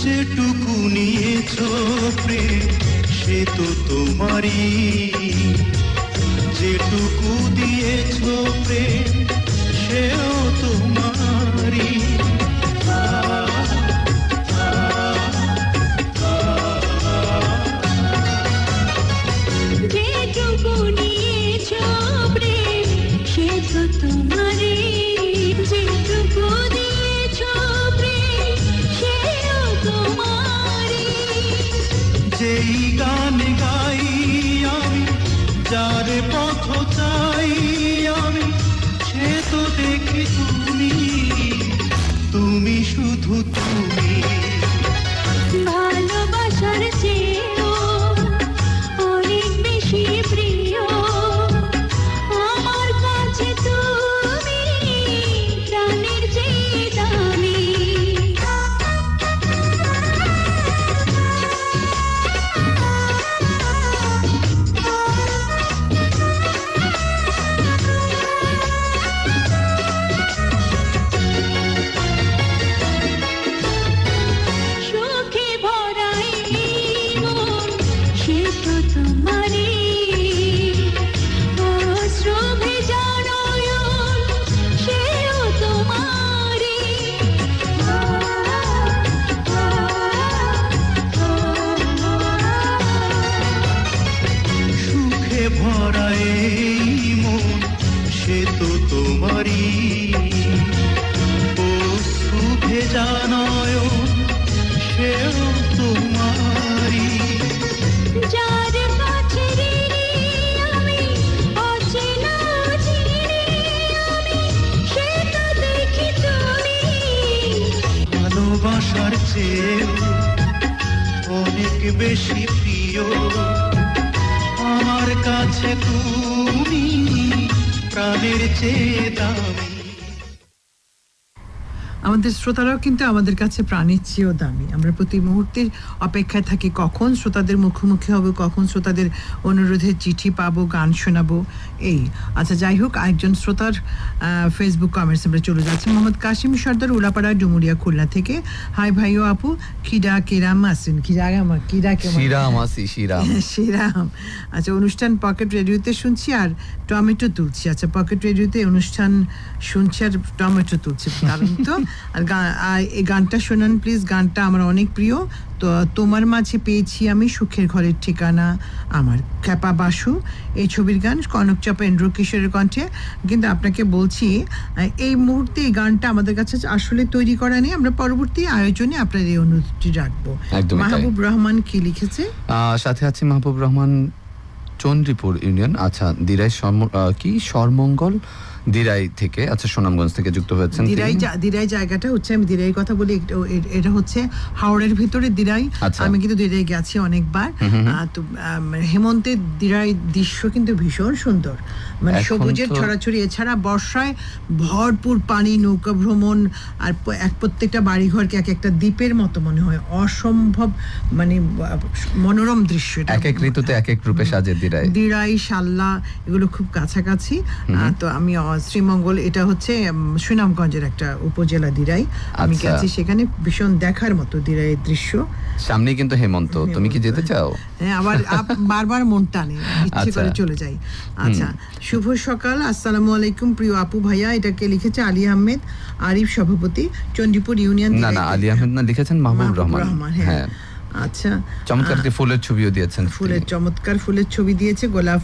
যেটুকু নিয়েছো প্রেম সে তো তোমারই, যেটুকু দিয়েছো প্রেম সেও তোমারই। যেটুকু নিয়েছো প্রেম সে তো তোমারই, যেটুকু দিয়েছো প্রেম সেও তোমারই। যেই গান গাই আমি, যার পথ চাই আমি, সে তো দেখি তুমি, তুমি শুধু তুমি। ভালোবাসার চেয়েও অনেক বেশি প্রিয় আমার কাছে তুমি, প্রাণের চেয়ে দামি। ভেজা নয়ন সেও তোমারই। যার কাছে ঋণী আমি, অচেনা চিনি আমি, সে তো দেখি তুমি। ভালোবাসার চেয়ে অনেক বেশি প্রিয় আমার কাছে তুমি, প্রাণের চেয়ে দামি। আমাদের শ্রোতারাও কিন্তু আমাদের কাছে প্রাণের চেয়েও দামি। আমরা প্রতি মুহূর্তে অপেক্ষায় থাকি কখন শ্রোতাদের মুখোমুখি হব, কখন শ্রোতাদের অনুরোধের চিঠি পাবো, গান শোনাবো। এই আচ্ছা, যাই হোক, আরেকজন শ্রোতার ফেসবুক কমেন্টস আমরা চলে যাচ্ছি। মোহাম্মদ কাশিম সর্দার, উলাপাড়া, ডুমুরিয়া, খুলনা থেকে। হাই ভাইও আপু, খিরা কেরাম আসেন, শিরাম আছি শিরাম। শ্রীরাম। আচ্ছা, অনুষ্ঠান পকেট রেডিওতে শুনছি আর টমেটো তুলছি। আচ্ছা, পকেট রেডিওতে অনুষ্ঠান শুনছি আর টমেটো তুলছি, কারণ তো আর এই গানটা শোনান প্লিজ। গানটা আমার অনেক প্রিয়। তো তোমার মাঝে পেয়েছি আমি সুখের ঘরের ঠিকানা, আমার খ্যাপা বাসু, এই ছবির গান, কনক চাপা, এন্ড্রু কিশোরের কণ্ঠে। কিন্তু আপনাকে বলছি, এই মুহূর্তে এই গানটা আমাদের কাছে আসলে তৈরি করা নেই। আমরা পরবর্তী আয়োজনে আপনার এই অনুরোধটি রাখবো। একদমই তাই। মাহবুব রহমান কি লিখেছে? সাথে আছে মাহবুব রহমান, চন্দ্রীপুর ইউনিয়ন, আচ্ছা দিরাই সরমঙ্গল দিরাই থেকে, আচ্ছা সুনামগঞ্জ থেকে যুক্ত হয়েছেন। দিরাই জায়গাটা হচ্ছে, আমি দিরাইয়ের কথা বলি, এটা হচ্ছে হাওড়ের ভিতরে দিরাই। আচ্ছা। আমি কিন্তু দিরাই গেছি অনেকবার। তো হেমন্তের দিরাই দৃশ্য কিন্তু ভীষণ সুন্দর, মানে এখন সবুজের তো- ছড়াছড়ি। এছাড়া বর্ষায় ভরপুর পানি, নৌকা ভ্রমণ, আর প্রত্যেকটা বাড়িঘরকে এক একটা দ্বীপের মতো মনে হয়। অসম্ভব মানে মনোরম দৃশ্য এটা। এক এক ঋতুতে এক এক রূপে সাজে দিরাই। দিরাই, শাল্লা এগুলো খুব কাছাকাছি। তো আমি শ্রীমঙ্গল, এটা হচ্ছে সুনামগঞ্জের একটা উপজেলা দিরাই। আমি আচ্ছা। গেছি সেখানে, ভীষণ দেখার মতো দিরাইয়ের দৃশ্য। সামনে কিন্তু হেমন্ত, তুমি কি যেতে চাও? হ্যাঁ, আবার বারবার মন টানে, ইচ্ছে করে আচ্ছা। চলে যাই। আচ্ছা, শুভ সকাল, আসসালামু আলাইকুম প্রিয় আপু ভাইয়া। এটাকে লিখেছে আলী আহমেদ আরিফ, সভাপতি, চণ্ডীপুর ইউনিয়ন। না না, আলী আহমেদ না, লিখেছেন মাহবুব রহমান। হ্যাঁ, আচ্ছা, চমৎকার একটি ফুলের ছবিও দিয়েছেন। ফুলের চমৎকার ফুলের ছবি দিয়েছে, গোলাপ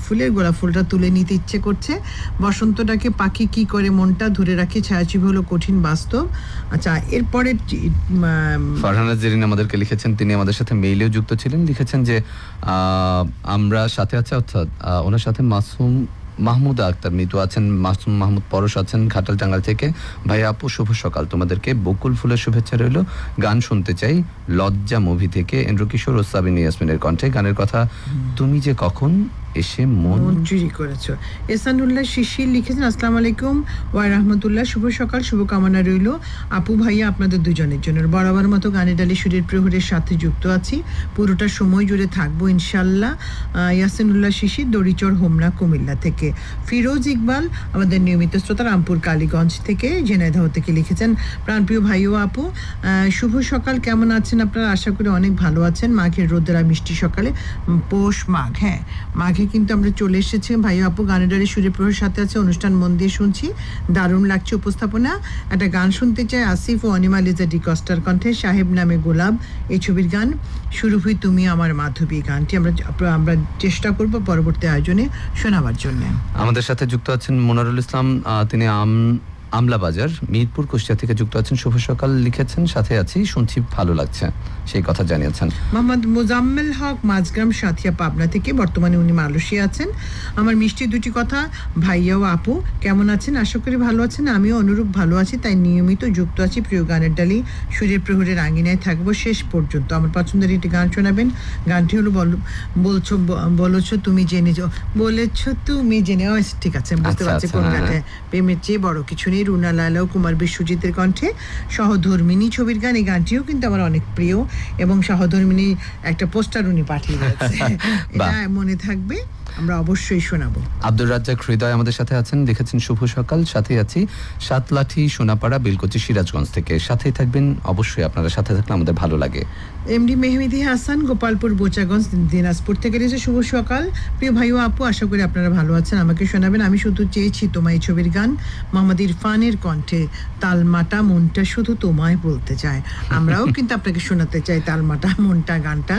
ফুলটা তুলে নিতে ইচ্ছে করছে। বসন্তটাকে পাখি কি করে মনটা ধরে রাখে, ছায়াছবি হলো কঠিন বাস্তব। আচ্ছা, এরপরে ফারহানা জেরিন আমাদেরকে লিখেছেন, তিনি আমাদের সাথে মেইলেও যুক্ত ছিলেন। লিখেছেন যে আমরা সাথে আছে, অর্থাৎ ওনার সাথে মাহমুদা আক্তার মিতু আছেন, মাসুম মাহমুদ পরশ আছেন ঘাটাল টাঙ্গাল থেকে। ভাই আপু শুভ সকাল, তোমাদেরকে বকুল ফুলের শুভেচ্ছা রইল। গান শুনতে চাই লজ্জা মুভি থেকে, এন্ড্রু কিশোর ও সাবিনা ইয়াসমিনের কণ্ঠে। গানের কথা, তুমি যে কখন এসে মন চুরি করেছো। এসানুল্লাহ শিশির লিখেছেন, আসসালামু আলাইকুম ওয়া রাহমাতুল্লাহ, শুভ সকাল, শুভকামনা রইল আপু ভাইয়া আপনাদের দুজনের জন্য। বরাবর মতো গানের ডালি সুরের প্রহরের সাথে যুক্ত আছি, পুরোটা সময় জুড়ে থাকবো ইনশাল্লাহ। ইয়াসিনুল্লাহ শিশির, দড়িচর, হোমনা, কুমিল্লা থেকে। ফিরোজ ইকবাল আমাদের নিয়মিত শ্রোতা, রামপুর কালীগঞ্জ থেকে, ঝিনাইদহ থেকে লিখেছেন, প্রাণপ্রিয় ভাই ও আপু শুভ সকাল, কেমন আছেন আপনারা? আশা করি অনেক ভালো আছেন। মাঘের রোদেরা মিষ্টি সকালে, পৌষ মাঘ, হ্যাঁ মাঘে কিন্তু আমরা চলে এসেছি। ভাই আপু গানের ডালি সুরের প্রহরের সাথে আছে, অনুষ্ঠান মন দিয়ে শুনছি, দারুণ লাগছে উপস্থাপনা। একটা গান শুনতে চাই আসিফ ও অনিমা লিজা ডি কস্টার কণ্ঠে, সাহেব নামে গোলাপ, এই ছবির গান, শুরু হই তুমি আমার মাধবী। গানটি আমরা চেষ্টা করব পরবর্তী আয়োজনে শোনাবার জন্য। আমাদের সাথে যুক্ত আছেন মনিরুল ইসলাম, তিনি আমলা বাজার, মিরপুর, কুষ্টিয়া থেকে যুক্ত আছেন। শুভ সকাল লিখেছেন, সাথে আছি, শুনছি, ভালো লাগছে, সেই কথা জানিয়েছেন। মোহাম্মদ মোজাম্মেল হক মাঝগ্রাম, সাথিয়া, পাবনা থেকে। বর্তমানে উনি মালয়েশিয়া আছেন। আমার মিষ্টি দুটি কথা, ভাইয়া ও আপু কেমন আছেন? আশা করি ভালো আছেন। আমিও অনুরূপ ভালো আছি, তাই নিয়মিত যুক্ত আছি প্রিয় গানের ডালি সুরের প্রহরের আঙিনায় থাকবো শেষ পর্যন্ত। আমার পছন্দের একটি গান শোনাবেন। গানটি হলো বলেছো তুমি জেনে যাও, বলেছো তুমি জেনে। ঠিক আছে, বুঝতে পারছি কোন গানটা। প্রেমের চেয়ে বড় কিছু নেই, রুনা লায়লা ও কুমার বিশ্বজিতের কণ্ঠে, সহধর্মিনী ছবির গান। এই গানটিও কিন্তু আমার অনেক প্রিয়, এবং সহধর্মিনী একটা পোস্টার উনি পাঠিয়ে দিয়েছে, এটা মনে থাকবে, আমরা অবশ্যই শোনাবো। আব্দুর রাজ্জাক হৃদয় আমাদের সাথে আছেন, লিখেছেন শুভ সকাল, সাথে আছি, সাতলাঠি, সোনাপাড়া, বেলকুচি, সিরাজগঞ্জ থেকে। সাথেই থাকবেন অবশ্যই, আপনারা সাথে থাকলে আমাদের ভালো লাগে। এমডি মেহমেদি হাসান, গোপালপুর, বোচাগঞ্জ, দিনাজপুর থেকে রয়েছে। শুভ সকাল প্রিয় ভাই ও আপু, আশা করি আপনারা ভালো আছেন। আমাকে শোনাবেন আমি শুধু চেয়েছি তোমায়, এই ছবির গান, মোহাম্মদ ইরফানের কণ্ঠে, তালমাটা মনটা শুধু তোমায় বলতে চায়। আমরাও কিন্তু আপনাকে শোনাতে চাই তালমাটা মনটা গানটা।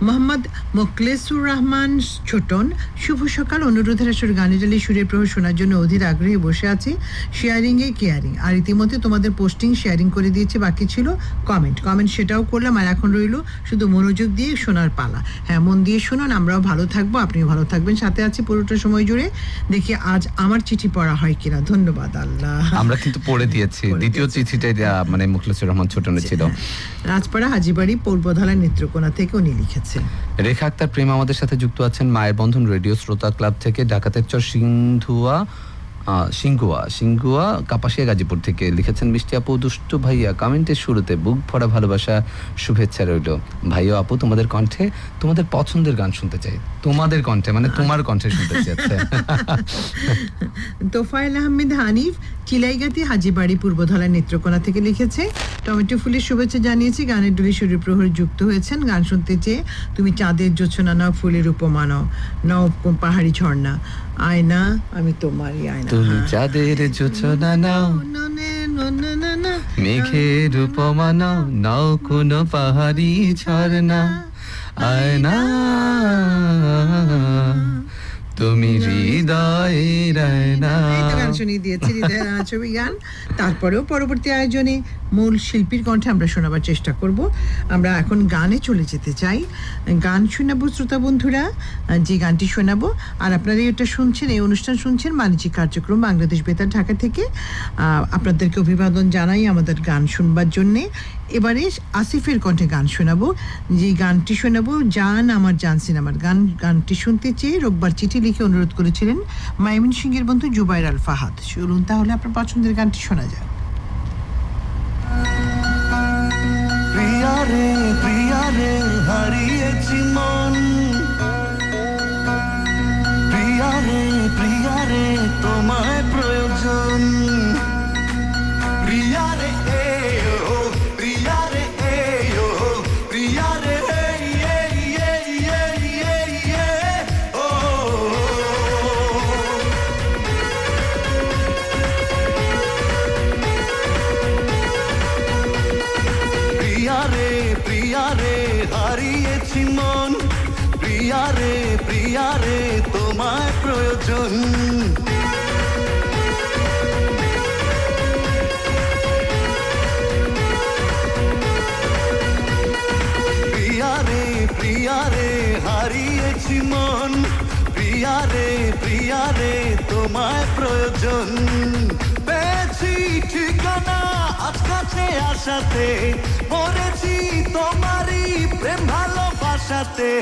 মোহাম্মদ মোকলেসুর রহমান ছোটন, শুভ সকাল। অনুরোধের আসর গানের ডালি সুরের প্রহর শোনার জন্য অধীর আগ্রহে বসে আছে। শেয়ারিং এ কেয়ারিং। আর ইতিমধ্যে তোমাদের পোস্টিং শেয়ারিং করে দিয়েছে, বাকি ছিল কমেন্ট সেটাও করলাম। আর এখন রইল শুধু মনোযোগ দিয়ে শোনার পালা। হ্যাঁ, মন দিয়ে শুনুন, আমরাও ভালো থাকবো, আপনিও ভালো থাকবেন, সাথে আছি পুরোটা সময় জুড়ে। দেখি আজ আমার চিঠি পড়া হয় কিনা। ধন্যবাদ আল্লাহ। আমরা কিন্তু পড়ে দিয়েছি। দ্বিতীয় চিঠিটাই মানে মুখলেসুর রহমান ছোটনে ছিল। রাজপাড়া হাজিবাড়ি পূর্বধলা নেত্রকোনা থেকে উনি লিখেছেন। রেখা আক্তার প্রেম আমাদের সাথে যুক্ত আছেন মায়ের বন্ধন রেডিও শ্রোতা ক্লাব থেকে, ডাকাতের চর সিংগুয়া কাপাসিয়া গাজীপুর থেকে লিখেছেন, মিষ্টি আপু দুষ্টু ভাইয়া কমেন্টের শুরুতে বুক ভরা ভালোবাসা শুভেচ্ছা রইল। ভাইয়া আপু তোমাদের কণ্ঠে তোমাদের পছন্দের গান শুনতে চাই। তোমাদের কণ্ঠে মানে তোমার কণ্ঠে শুনতে চাচ্ছে। তোফায়েল আহমেদ হানিফ চিলাইগাতি হাজিবাড়ি পূর্বধলা নেত্রকোনা থেকে লিখেছে, টমেটো ফুলের শুভেচ্ছা জানিয়েছি। গানের ডুলি সুরের প্রহর যুক্ত হয়েছেন। গান শুনতে চেয়ে তুমি চাঁদের জোছনা নাও, ফুলের উপমা নাও, নাও পাহাড়ি ঝর্ণা, আয়না আমি তোমারই আয়না। তুমি চাঁদের জোছনা নাও, মেঘের উপমা নাও, নাও কোনো পাহাড়ি ঝর্ণা, আয়না তুমি হৃদয়ের আয়না। এই তো গান শুনিয়ে দিয়েছি, হৃদয়ের আয়না ছবি গান। তারপরেও পরবর্তী আয়োজনে মূল শিল্পীর কণ্ঠে আমরা শোনাবার চেষ্টা করব। আমরা এখন গানে চলে যেতে চাই। গান শোনাবো শ্রোতা বন্ধুরা, যে গানটি শোনাবো। আর আপনারা এটা শুনছেন, এই অনুষ্ঠান শুনছেন বাণিজ্যিক কার্যক্রম বাংলাদেশ বেতার ঢাকা থেকে। আপনাদেরকে অভিবাদন জানাই আমাদের গান শুনবার জন্যে। এবারে আসিফের কণ্ঠে গান শোনাবো। যে গানটি শোনাবো জান আমার জান সিনেমার গানটি শুনতে চেয়ে রোববার চিঠি লিখে অনুরোধ করেছিলেন ময়মনসিংহের বন্ধু জুবাইর আল ফাহাদ। শুনুন তাহলে আপনার পছন্দের গানটি শোনা যাক। প্রিয়া রে হারিয়েছি মন, প্রিয়া রে তোমায় প্রয়োজন, প্রিয়া রে ও প্রিয়া রে ও প্রিয়া রে ও প্রিয়া রে হারিয়েছি মন, প্রিয়া রে তোমায় প্রয়োজন, প্রিয়া রে হারিয়েছি মন, প্রিয়া রে তোমায় প্রয়োজন, পেয়েছি ঠিকানা আজ কাছে আসাতে, মরেছি তোমারই প্রেম ভালোবাসাতে,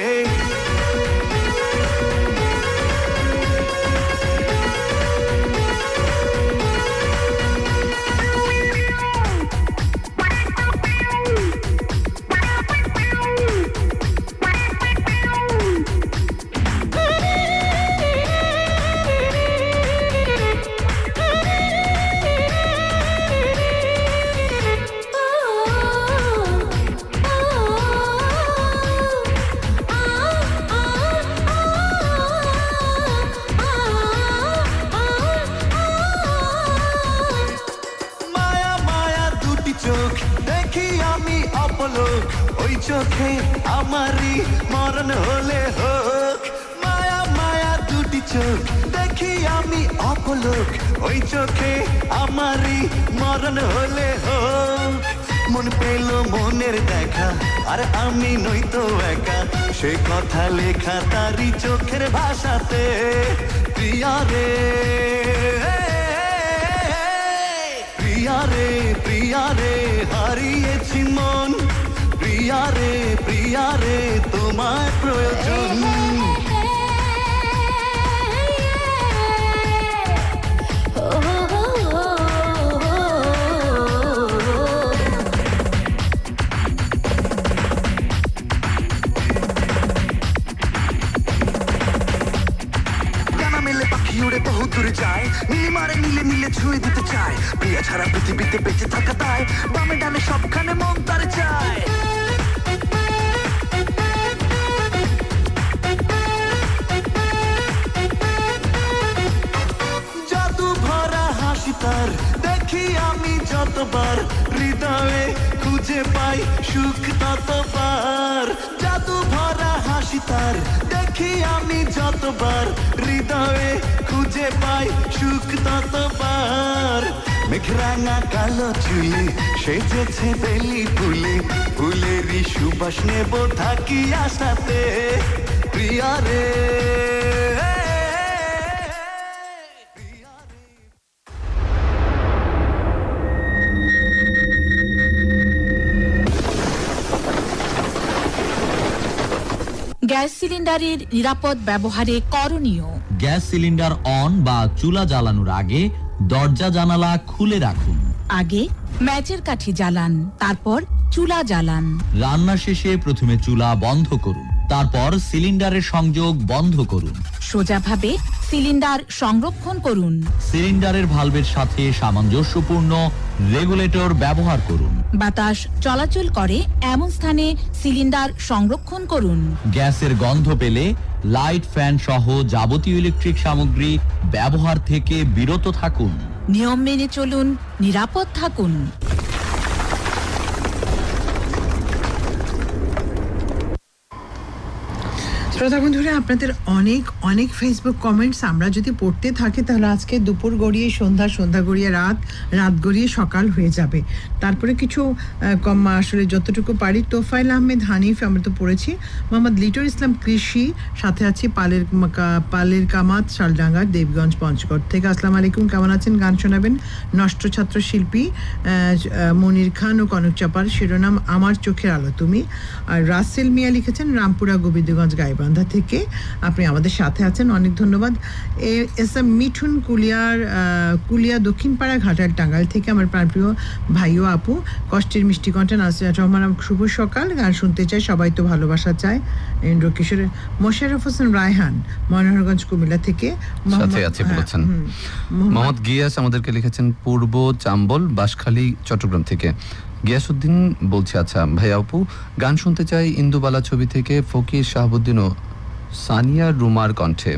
ওই চোখে আমারই মরণ হলে হোক, মায়া মায়া দুটি চোখ দেখি আমি অপলোক, ওই চোখে আমারই মরণ হলে হোক, মন পেল মনের দেখা আর আমি নই তো একা, সে কথা লেখা তারই চোখের ভাষাতে, প্রিয়া রে হারিয়েছি মন, প্রিয়া রে তোমায় প্রয়োজন, যায় নীলি মারে নীলে নীলে ছুঁয়ে দিতে চায়, প্রিয়া ছাড়া পৃথিবীতে বেঁচে থাকা তাই, বামে ডানে সবখানে মন তার চায়, জাদু ভরা হাসি তার দেখি আমি যত যতবার হৃদয়ে খুঁজে পাই সুখ ততবার জাদু ভরা হাসি তার দেখি আমি যতবার হৃদয়ে খুঁজে পাই সুখ ততবার মেঘরাঙা কালো চুলে সেজেছে বেলি ফুলে ফুলেরই সুবাস নেব থাকি আশাতে প্রিয়া রে গ্যাস সিলিন্ডারের নিরাপদ ব্যবহারে করণীয়। গ্যাস সিলিন্ডার অন বা চুলা জ্বালানোর আগে দরজা জানালা খুলে রাখুন। আগে ম্যাচের কাঠি জ্বালান, তারপর চুলা জ্বালান। রান্না শেষে প্রথমে চুলা বন্ধ করুন, তারপর সিলিন্ডারের সংযোগ বন্ধ করুন। সোজাভাবে সিলিন্ডার সংরক্ষণ করুন। সিলিন্ডারের ভালভের সাথে সামঞ্জস্যপূর্ণ রেগুলেটর ব্যবহার করুন। বাতাস চলাচল করে এমন স্থানে সিলিন্ডার সংরক্ষণ করুন। গ্যাসের গন্ধ পেলে লাইট, ফ্যান সহ যাবতীয় ইলেকট্রিক সামগ্রী ব্যবহার থেকে বিরত থাকুন। নিয়ম মেনে চলুন, নিরাপদ থাকুন। শ্রোতা বন্ধুরা, আপনাদের অনেক অনেক ফেসবুক কমেন্টস আমরা যদি পড়তে থাকি তাহলে আজকে দুপুর গড়িয়ে সন্ধ্যা, সন্ধ্যা গড়িয়ে রাত, রাত গড়িয়ে সকাল হয়ে যাবে। তারপরে কিছু আসলে যতটুকু পারি। তোফাইল আহমেদ হানিফ আমরা তো পড়েছি। মোহাম্মদ লিটর ইসলাম কৃষি, সাথে আছি পালের কামাত শালডাঙ্গা দেবগঞ্জ পঞ্চগড় থেকে। আসসালামু আলাইকুম, কেমন আছেন? গান শোনাবেন নষ্ট ছাত্র শিল্পী মনির খান ও কনক চাপার, শিরোনাম আমার চোখের আলো তুমি। আর রাসেল মিয়া লিখেছেন রামপুরা গোবিন্দগঞ্জ গাইবান্ধা থেকে। আপনি আমাদের সাথে আছেন, অনেক ধন্যবাদ। এস এম মিঠুন কুলিয়া দক্ষিণপাড়া ঘাটাল টাঙ্গাইল থেকে। আমার প্রাণপ্রিয় ভাই ও আপু, কষ্টের মিষ্টি কণ্ঠে নাসিরাত রহমান, শুভ সকাল, গান শুনতে চাই, সবাই তো ভালোবাসা চায়। ইন্দ্র কিশোরের মোশাররফ হোসেন রায়হান মনোহরগঞ্জ কুমিল্লা থেকে। সাথে আছে বলেছেন। মোহাম্মদ গিয়াস আমাদেরকে লিখেছেন পূর্ব চাম্বল বাঁশখালী চট্টগ্রাম থেকে। গিয়াসউদ্দিন বলছে, আচ্ছা ভাইয়া আপু, গান শুনতে চাই ইন্দুবালা ছবি থেকে ফকির শাহাবুদ্দিন ও সানিয়া রুমার কণ্ঠে,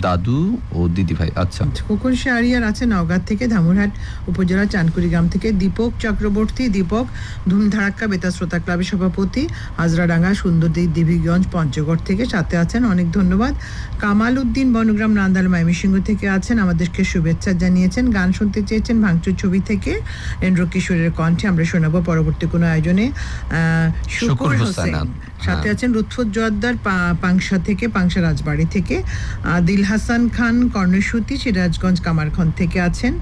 দাদু ও দিদি ভাই। আচ্ছা, খোকন শাহরিয়ার আছে নওগাঁ থেকে, ধামুরহাট উপজেলা চানকুড়ি গ্রাম থেকে। দীপক চক্রবর্তী, দীপক ধুমধারাক্কা বেতার শ্রোতা ক্লাবের সভাপতি, হাজরাডাঙ্গা সুন্দরদী দেবীগঞ্জ পঞ্চগড় থেকে। সাথে আছেন, অনেক ধন্যবাদ। কামাল উদ্দিন বনগ্রাম নান্দাল ময়মনসিংহ থেকে আছেন, আমাদেরকে শুভেচ্ছা জানিয়েছেন। গান শুনতে চেয়েছেন ভাঙচুর ছবি থেকে ইন্দ্র কিশোরের কণ্ঠে। আমরা শোনাবো পরবর্তী কোনো আয়োজনে। শুকুর হোসেন সাথে আছেন। লুৎফুত জোয়াদ্দার পাংশা থেকে, পাংশা রাজবাড়ি থেকে। দিল হাসান খান কর্ণসূতি সিরাজগঞ্জ কামারখন থেকে আছেন।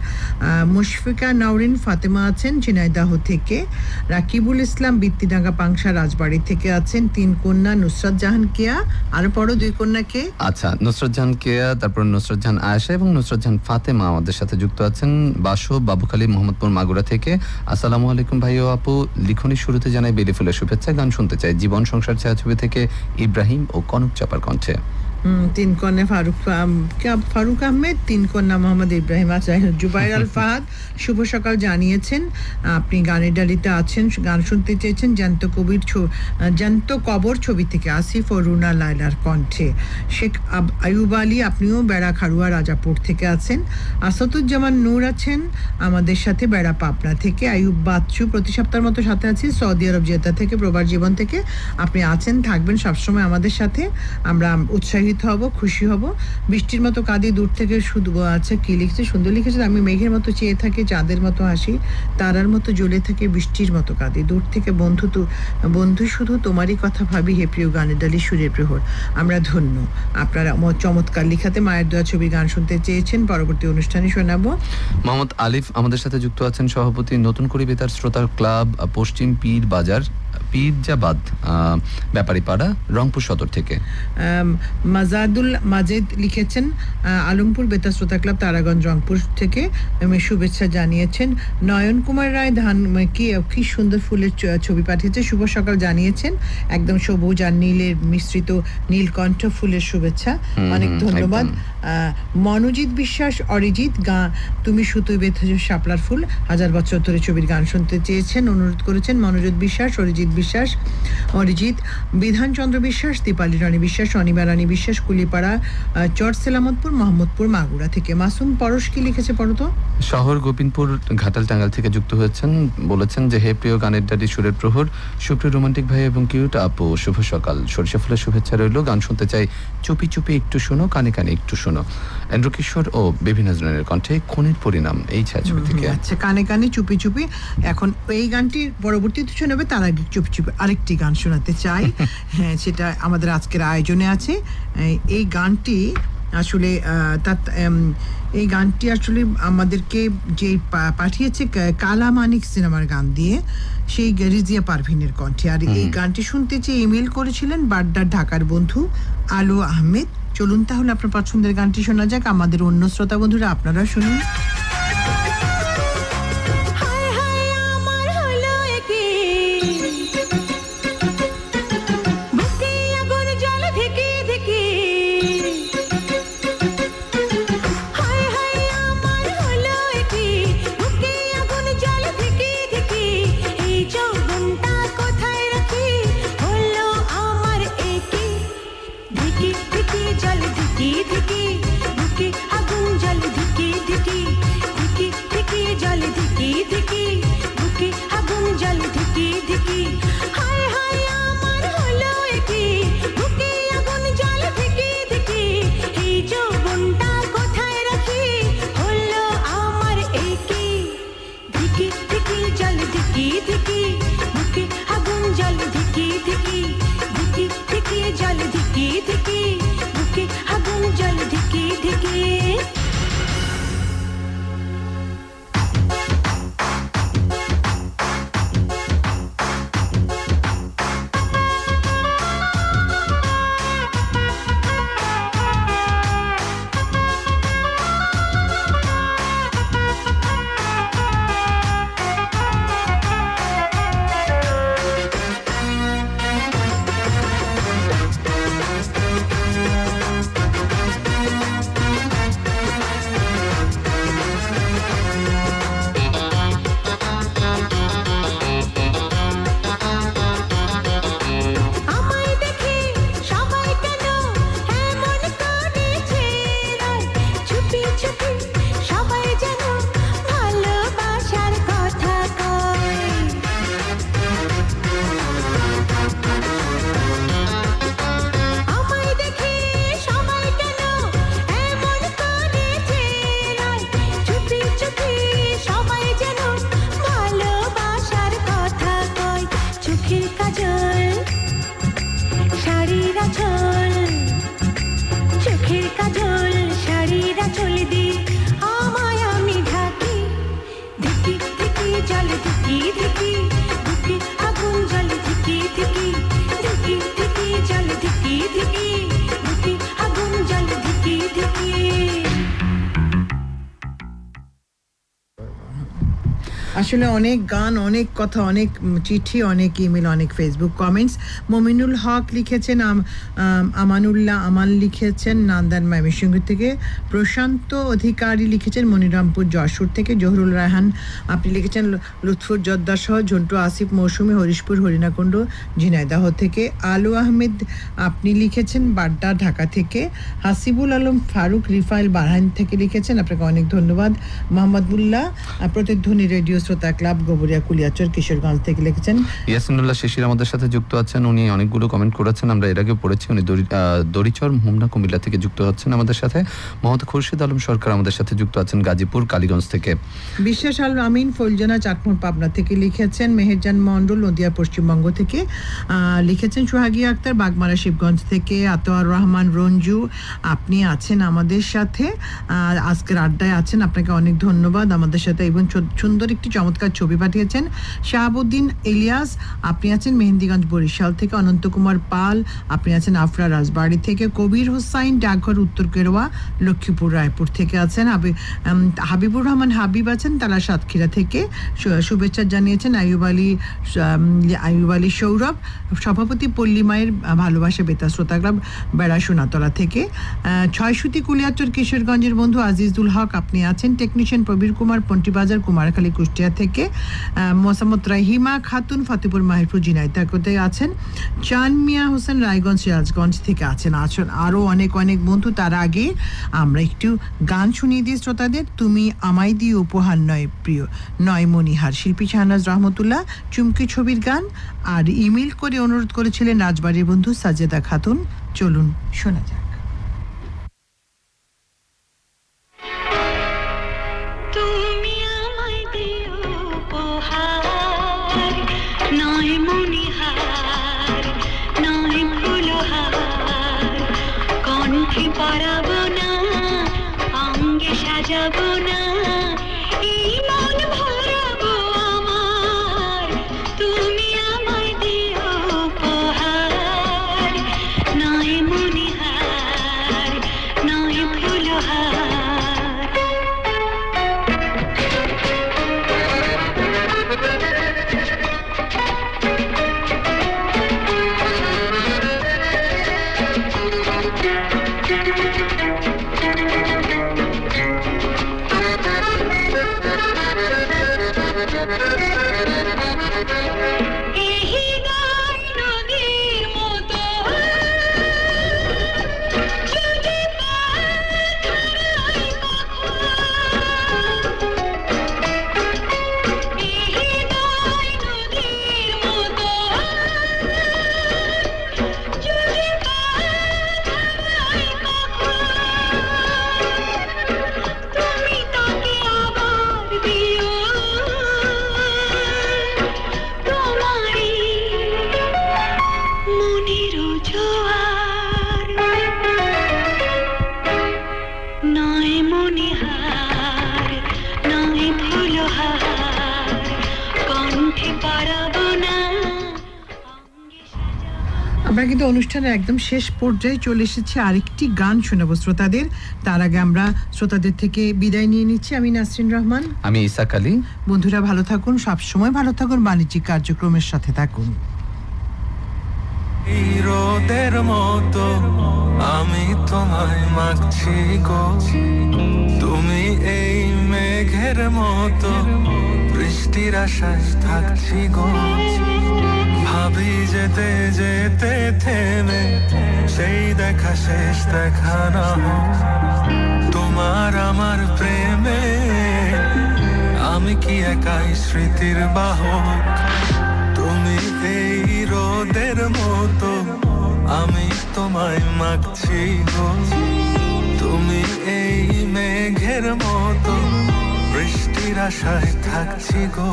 মুশফিকা নাওরিন ফাতেমা আছেন ঝিনাইদহ থেকে। রাকিবুল ইসলাম বৃত্তিডাঙ্গা পাংশা রাজবাড়ি থেকে আছেন। 3 কন্যা নুসরাত জাহান কেয়া, আর পরও 2 কন্যাকে। আচ্ছা, নুসরাত জাহান কেয়া, তারপর নুসরাত জাহান আয়েশা এবং নুসরাত জাহান ফাতেমা আমাদের সাথে যুক্ত আছেন বাসো বাবুখালী মোহাম্মদপুর মাগুরা থেকে। আসসালামু আলাইকুম ভাই ও আপু, লিখনের শুরুতে জানাই বেলি ফুলের শুভেচ্ছা। গান শুনতে চাই জীবন সংসার ছায়াছবি থেকে ইব্রাহিম ও কনক চাপার কণ্ঠে। 3 কন্যা ফারুক আহমেদ, 3 কন্যা মোহাম্মদ ইব্রাহিম। আচ্ছা, জুবাইর আল ফাহাদ শুভ সকাল জানিয়েছেন, আপনি গানের ডালিতে আছেন, গান শুনতে চেয়েছেন জ্যান্ত কবর ছবি থেকে আসিফ ও রুনা লায়লার কণ্ঠে। শেখ আয়ুব আলী, আপনিও বেড়া খাড়ুয়া রাজাপুর থেকে আছেন। আসাদুজ্জামান নূর আছেন আমাদের সাথে বেড়া পাবনা থেকে। আয়ুব বাচ্চু প্রতি সপ্তাহের মতো সাথে আছি সৌদি আরব জেদ্দা থেকে, প্রবাস জীবন থেকে। আপনি আছেন, থাকবেন সবসময় আমাদের সাথে, আমরা উৎসাহিত হব, খুশি হব। বৃষ্টির মতো কাঁদি দূর থেকে শুধু। আচ্ছা, কি লিখছে? সুন্দর লিখেছে, আমি মেঘের মতো চেয়ে থাকি, চাঁদের মতো হাসি, তারার মতো জ্বলে থাকে, বৃষ্টির মতো কাঁদি দূর থেকে, বন্ধু শুধু তোমারই কথা ভাবি, হে প্রিয় গানের ডালি সুরের প্রহর। আমরা ধন্য, আপনারা চমৎকার লিখাতে। মায়ের দোয়া ছবি গান শুনতে চেয়েছেন, পরবর্তী অনুষ্ঠানে শোনাবো। মোহাম্মদ আলিফ আমাদের সাথে যুক্ত আছেন, সভাপতি নতুন করে বেতার শ্রোতার ক্লাব, পশ্চিম পীর বাজার, পীরজাবাদ ব্যাপারীপাড়া, রংপুর সদর থেকে। মাজেদ লিখেছেন আলমপুর বেতার শ্রোতা ক্লাব, তারাগঞ্জ, রংপুর থেকে শুভেচ্ছা জানিয়েছেন। নয়ন কুমার রায় কি সুন্দর ফুলের ছবি পাঠিয়েছে, শুভ সকাল জানিয়েছেন। একদম সবুজ আর নীলের মিশ্রিত নীলকণ্ঠ ফুলের শুভেচ্ছা, অনেক ধন্যবাদ। মনোজিৎ বিশ্বাস, অরিজিৎ তুমি সুতোয় বেঁধেছ শাপলার ফুল, 1000 বছর ধরে ছবির গান শুনতে চেয়েছেন, অনুরোধ করেছেন মনোজিৎ বিশ্বাস, অরিজিৎ বিশ্বাস, অরিজিৎ, বিধানচন্দ্র বিশ্বাস, দীপালি রানী বিশ্বাস, অনিমা রানী বিশ্বাস, কুলিপাড়া, চর সেলামতপুর, মোহাম্মদপুর, মাগুরা থেকে। মাসুম পরশ কি লিখেছে পড়ো তো? শহর গোবিন্দপুর ঘাটাল টাঙ্গাল থেকে যুক্ত হয়েছেন, বলেছেন যে হে প্রিয় গানের ডালি সুরের প্রহর, সুপ্রিয় রোমান্টিক ভাই এবং কিউট আপু, শুভ সকাল। সরিষা ফুলের শুভেচ্ছা রইল। গান শুনতে চাই চুপি চুপি একটু শোনো, কানে কানে একটু শোনো। এন্ড্রু কিশোর ও বেবি নাজরিনের কণ্ঠে খুনের পরিণাম এই ছায়াছবি থেকে। আচ্ছা, কানে কানে চুপি চুপি। এখন এই গানটির পরবর্তীতে শোনাবে, তার আগে চুপি চুপি আরেকটি গান শোনাতে চাই। হ্যাঁ, সেটা আমাদের আজকের আয়োজনে আছে। এই গানটি আসলে এই গানটি আসলে আমাদেরকে যে পাঠিয়েছে কালা মানিক সিনেমার গান দিয়ে, সেই রিজিয়া পারভিনের কণ্ঠে। আর এই গানটি শুনতে চেয়ে ইমেল করেছিলেন বাড্ডার ঢাকার বন্ধু আলো আহমেদ। চলুন তাহলে আপনার পছন্দের গানটি শোনা যাক। আমাদের অন্য শ্রোতা বন্ধুরা আপনারা শুনুন। আসলে অনেক গান, অনেক কথা, অনেক চিঠি, অনেক ইমেল, অনেক ফেসবুক কমেন্টস। মমিনুল হক লিখেছেন, আমানুল্লাহ আমান লিখেছেন নান্দান ময়মনসিংহ থেকে, প্রশান্ত অধিকারী লিখেছেন মনিরামপুর যশোর থেকে, জহুরুল রায়হান আপনি লিখেছেন লুৎফুর জদ্দা সহ, ঝন্টু আসিফ মৌসুমী হরিশপুর হরিণাকুণ্ড ঝিনাইদহ থেকে, আলু আহমেদ আপনি লিখেছেন বাড্ডা ঢাকা থেকে, হাসিবুল আলম ফারুক রিফাইল বারহাইন থেকে লিখেছেন, আপনাকে অনেক ধন্যবাদ। মোহাম্মদুল্লাহ প্রতিধ্বনি রেডিও শ্রোতা ক্লাব গোবরিয়া কুলিয়াচর কিশোরগঞ্জ থেকে লিখেছেন। ইয়াসিনুল্লাহ শিশির আমাদের সাথে যুক্ত আছেন, উনি অনেকগুলো কমেন্ট করেছেন, আমরা এর আগে পড়েছি। উনি দড়িচর হোমনা কুমিল্লা থেকে যুক্ত হচ্ছেন আমাদের সাথে। মোহাম্মদ খুরশিদ আলম সরকার আমাদের সাথে যুক্ত আছেন গাজীপুর কালীগঞ্জ থেকে। বিশ্বাস আল আমিন ফৌলজানা চাটমোড় পাবনা থেকে লিখেছেন, মেহেরজান মন্ডল নদিয়া পশ্চিমবঙ্গ থেকে লিখেছেন, সোহাগী আক্তার বাগমারা শিবগঞ্জ থেকে, আতোয়ার রহমান রঞ্জু আপনি আছেন আমাদের সাথে, আজকের আড্ডায় আছেন, আপনাকে অনেক ধন্যবাদ আমাদের সাথে। এবং সুন্দর একটি চমৎকার ছবি পাঠিয়েছেন শাহাবুদ্দিন ইলিয়াস, আপনি আছেন মেহেন্দিগঞ্জ বরিশাল থেকে, অনন্ত কুমার পাল আপনি আছেন আফরা রাজবাড়ি থেকে, কবির হোসাইন ডাকঘর উত্তর কেরোয়া লক্ষ্মীপুর রায়পুর থেকে আছেন, হাবিবুর রহমান হাবিব আছেন তারা সাতক্ষীরা থেকে, শুভেচ্ছা জানিয়েছেন আইয়ুব আলী সৌরভ, সভাপতি পল্লী মায়ের ভালোবাসা বেতার শ্রোতা ক্লাব বেড়া সোনাতলা থেকে, ছয়সুতি কুলিয়াচর কিশোরগঞ্জের বন্ধু আজিজুল হক আপনি আছেন, টেকনিশিয়ান প্রবীর কুমার পন্টিবাজার কুমারখালী কুষ্টিয়া ব্রাহ্মণবাড়িয়া থেকে, মোসাম্মদ রাহিমা খাতুন ফতেপুর মাহিরপুর ঝিনাইদহতে আছেন, চান মিয়া হোসেন রায়গঞ্জ সিরাজগঞ্জ থেকে আছেন। আরও অনেক অনেক বন্ধু। তার আগে আমরা একটু গান শুনিয়ে দিই শ্রোতাদের। তুমি আমায় দিয়ে উপহার নয় প্রিয় নয় মনিহার, শিল্পী শাহনাজ রহমতুল্লাহ, চুমকি ছবির গান। আর ইমেল করে অনুরোধ করেছিলেন রাজবাড়ির বন্ধু সাজেদা খাতুন। চলুন শোনা যাক। তুমি আমায় দিও উপহার, নয় মণিহার নয় ফুলহার, কণ্ঠে পরাবো না, অঙ্গে সাজাবো না, এই মন ভরাবো আমার। তুমি আমায় দিও উপহার, নয় মণিহার নয় ফুলহার। এই গান নদীর মতো যদি পাথরাই কখন, এই গান নদীর মতো যদি পাথরাই কখন, তুমি তাকে আবার দিও তোমারই মনের জোয়ার, নয় মণিহার নয় ফুলহার, কণ্ঠে পরাবো না, অঙ্গে সাজাবো। আমরা কিন্তু অনুষ্ঠানের একদম শেষ পর্যায়ে চলে এসেছি। আরেকটি গান শোনাবো শ্রোতাদের। তার আগে আমরা শ্রোতাদের থেকে বিদায় নিয়ে নিচ্ছি। আমি নাসরিন রহমান। আমি ইসাক আলী। বন্ধুরা ভালো থাকুন, সবসময় ভালো থাকুন, বাণিজ্যিক কার্যক্রমের সাথে থাকুন। এই রোদের মতো আমি তোমায় মাগছি গো, তুমি এই মেঘের মতো বৃষ্টির আশায় থাকছি গো। ভাবি যেতে যেতে থেমে সেই দেখা শেষ দেখা না হোক, তোমার আমার প্রেমে আমি কি একাই স্মৃতির বাহক। তুমি এই রোদের মতো আমি তোমায় মাগছি গো, তুমি এই মেঘের মতো বৃষ্টির আশায় থাকছি গো।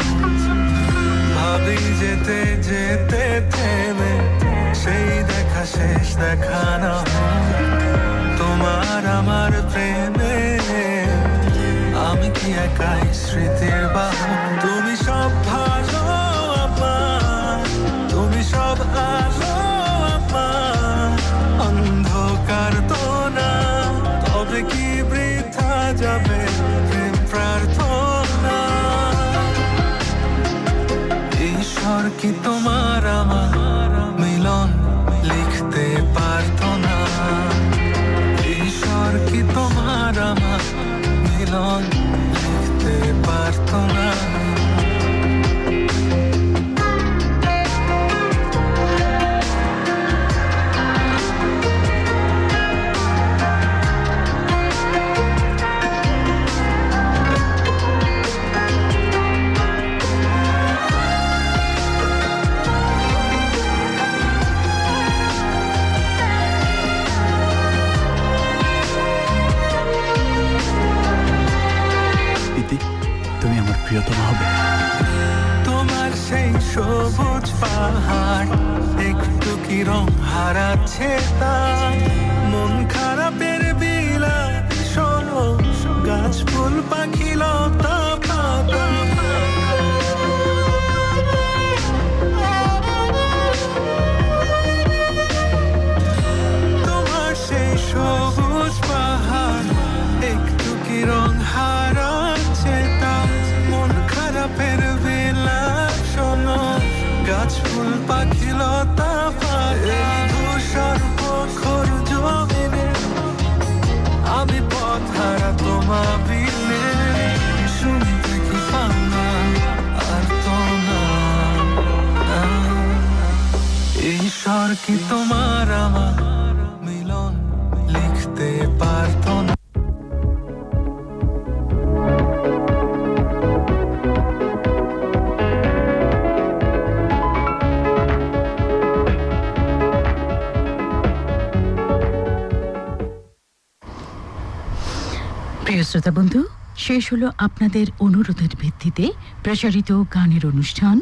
ভাবি যেতে যেতে থেমে সেই দেখা শেষ দেখা না হোক, তোমার আমার প্রেমে আমি কি একাই স্মৃতির বাহক। তুমি সব ভালো আমার, তুমি সব আলো আমার, অন্ধকার তো না, তবে কি বৃথা যাবে প্রেম প্রার্থনা। ঈশ্বর কি তোমার আমার মিলন লিখতে পারতো না, ঈশ্বর কি তোমার আমার মিলন লিখতে পারতো না। তুমি আমার প্রিয়তমা হবে। তোমার সেই সবুজ পাহাড় একটু কি রং হারাচ্ছে তার, মন খারাপের বিলা শোনো, গাছ ফুল পাখি লতা পাতা। তোমার সেই সবুজ পাহাড় একটু কি রং হারাচ্ছে তার, মন খারাপের বেলা শোনো, গাছ ফুল পাখি লতা পাতা। ধূসর প্রখর জমিনে আমি পথ হারা তোমা বিনে, শুনতে কি পাও না স্বর কি তোমার আমার মিলন লিখতে পারতো না। প্রিয় শ্রোতা বন্ধু, শেষ হলো আপনাদের অনুরোধের ভিত্তিতে প্রচারিত গানের অনুষ্ঠান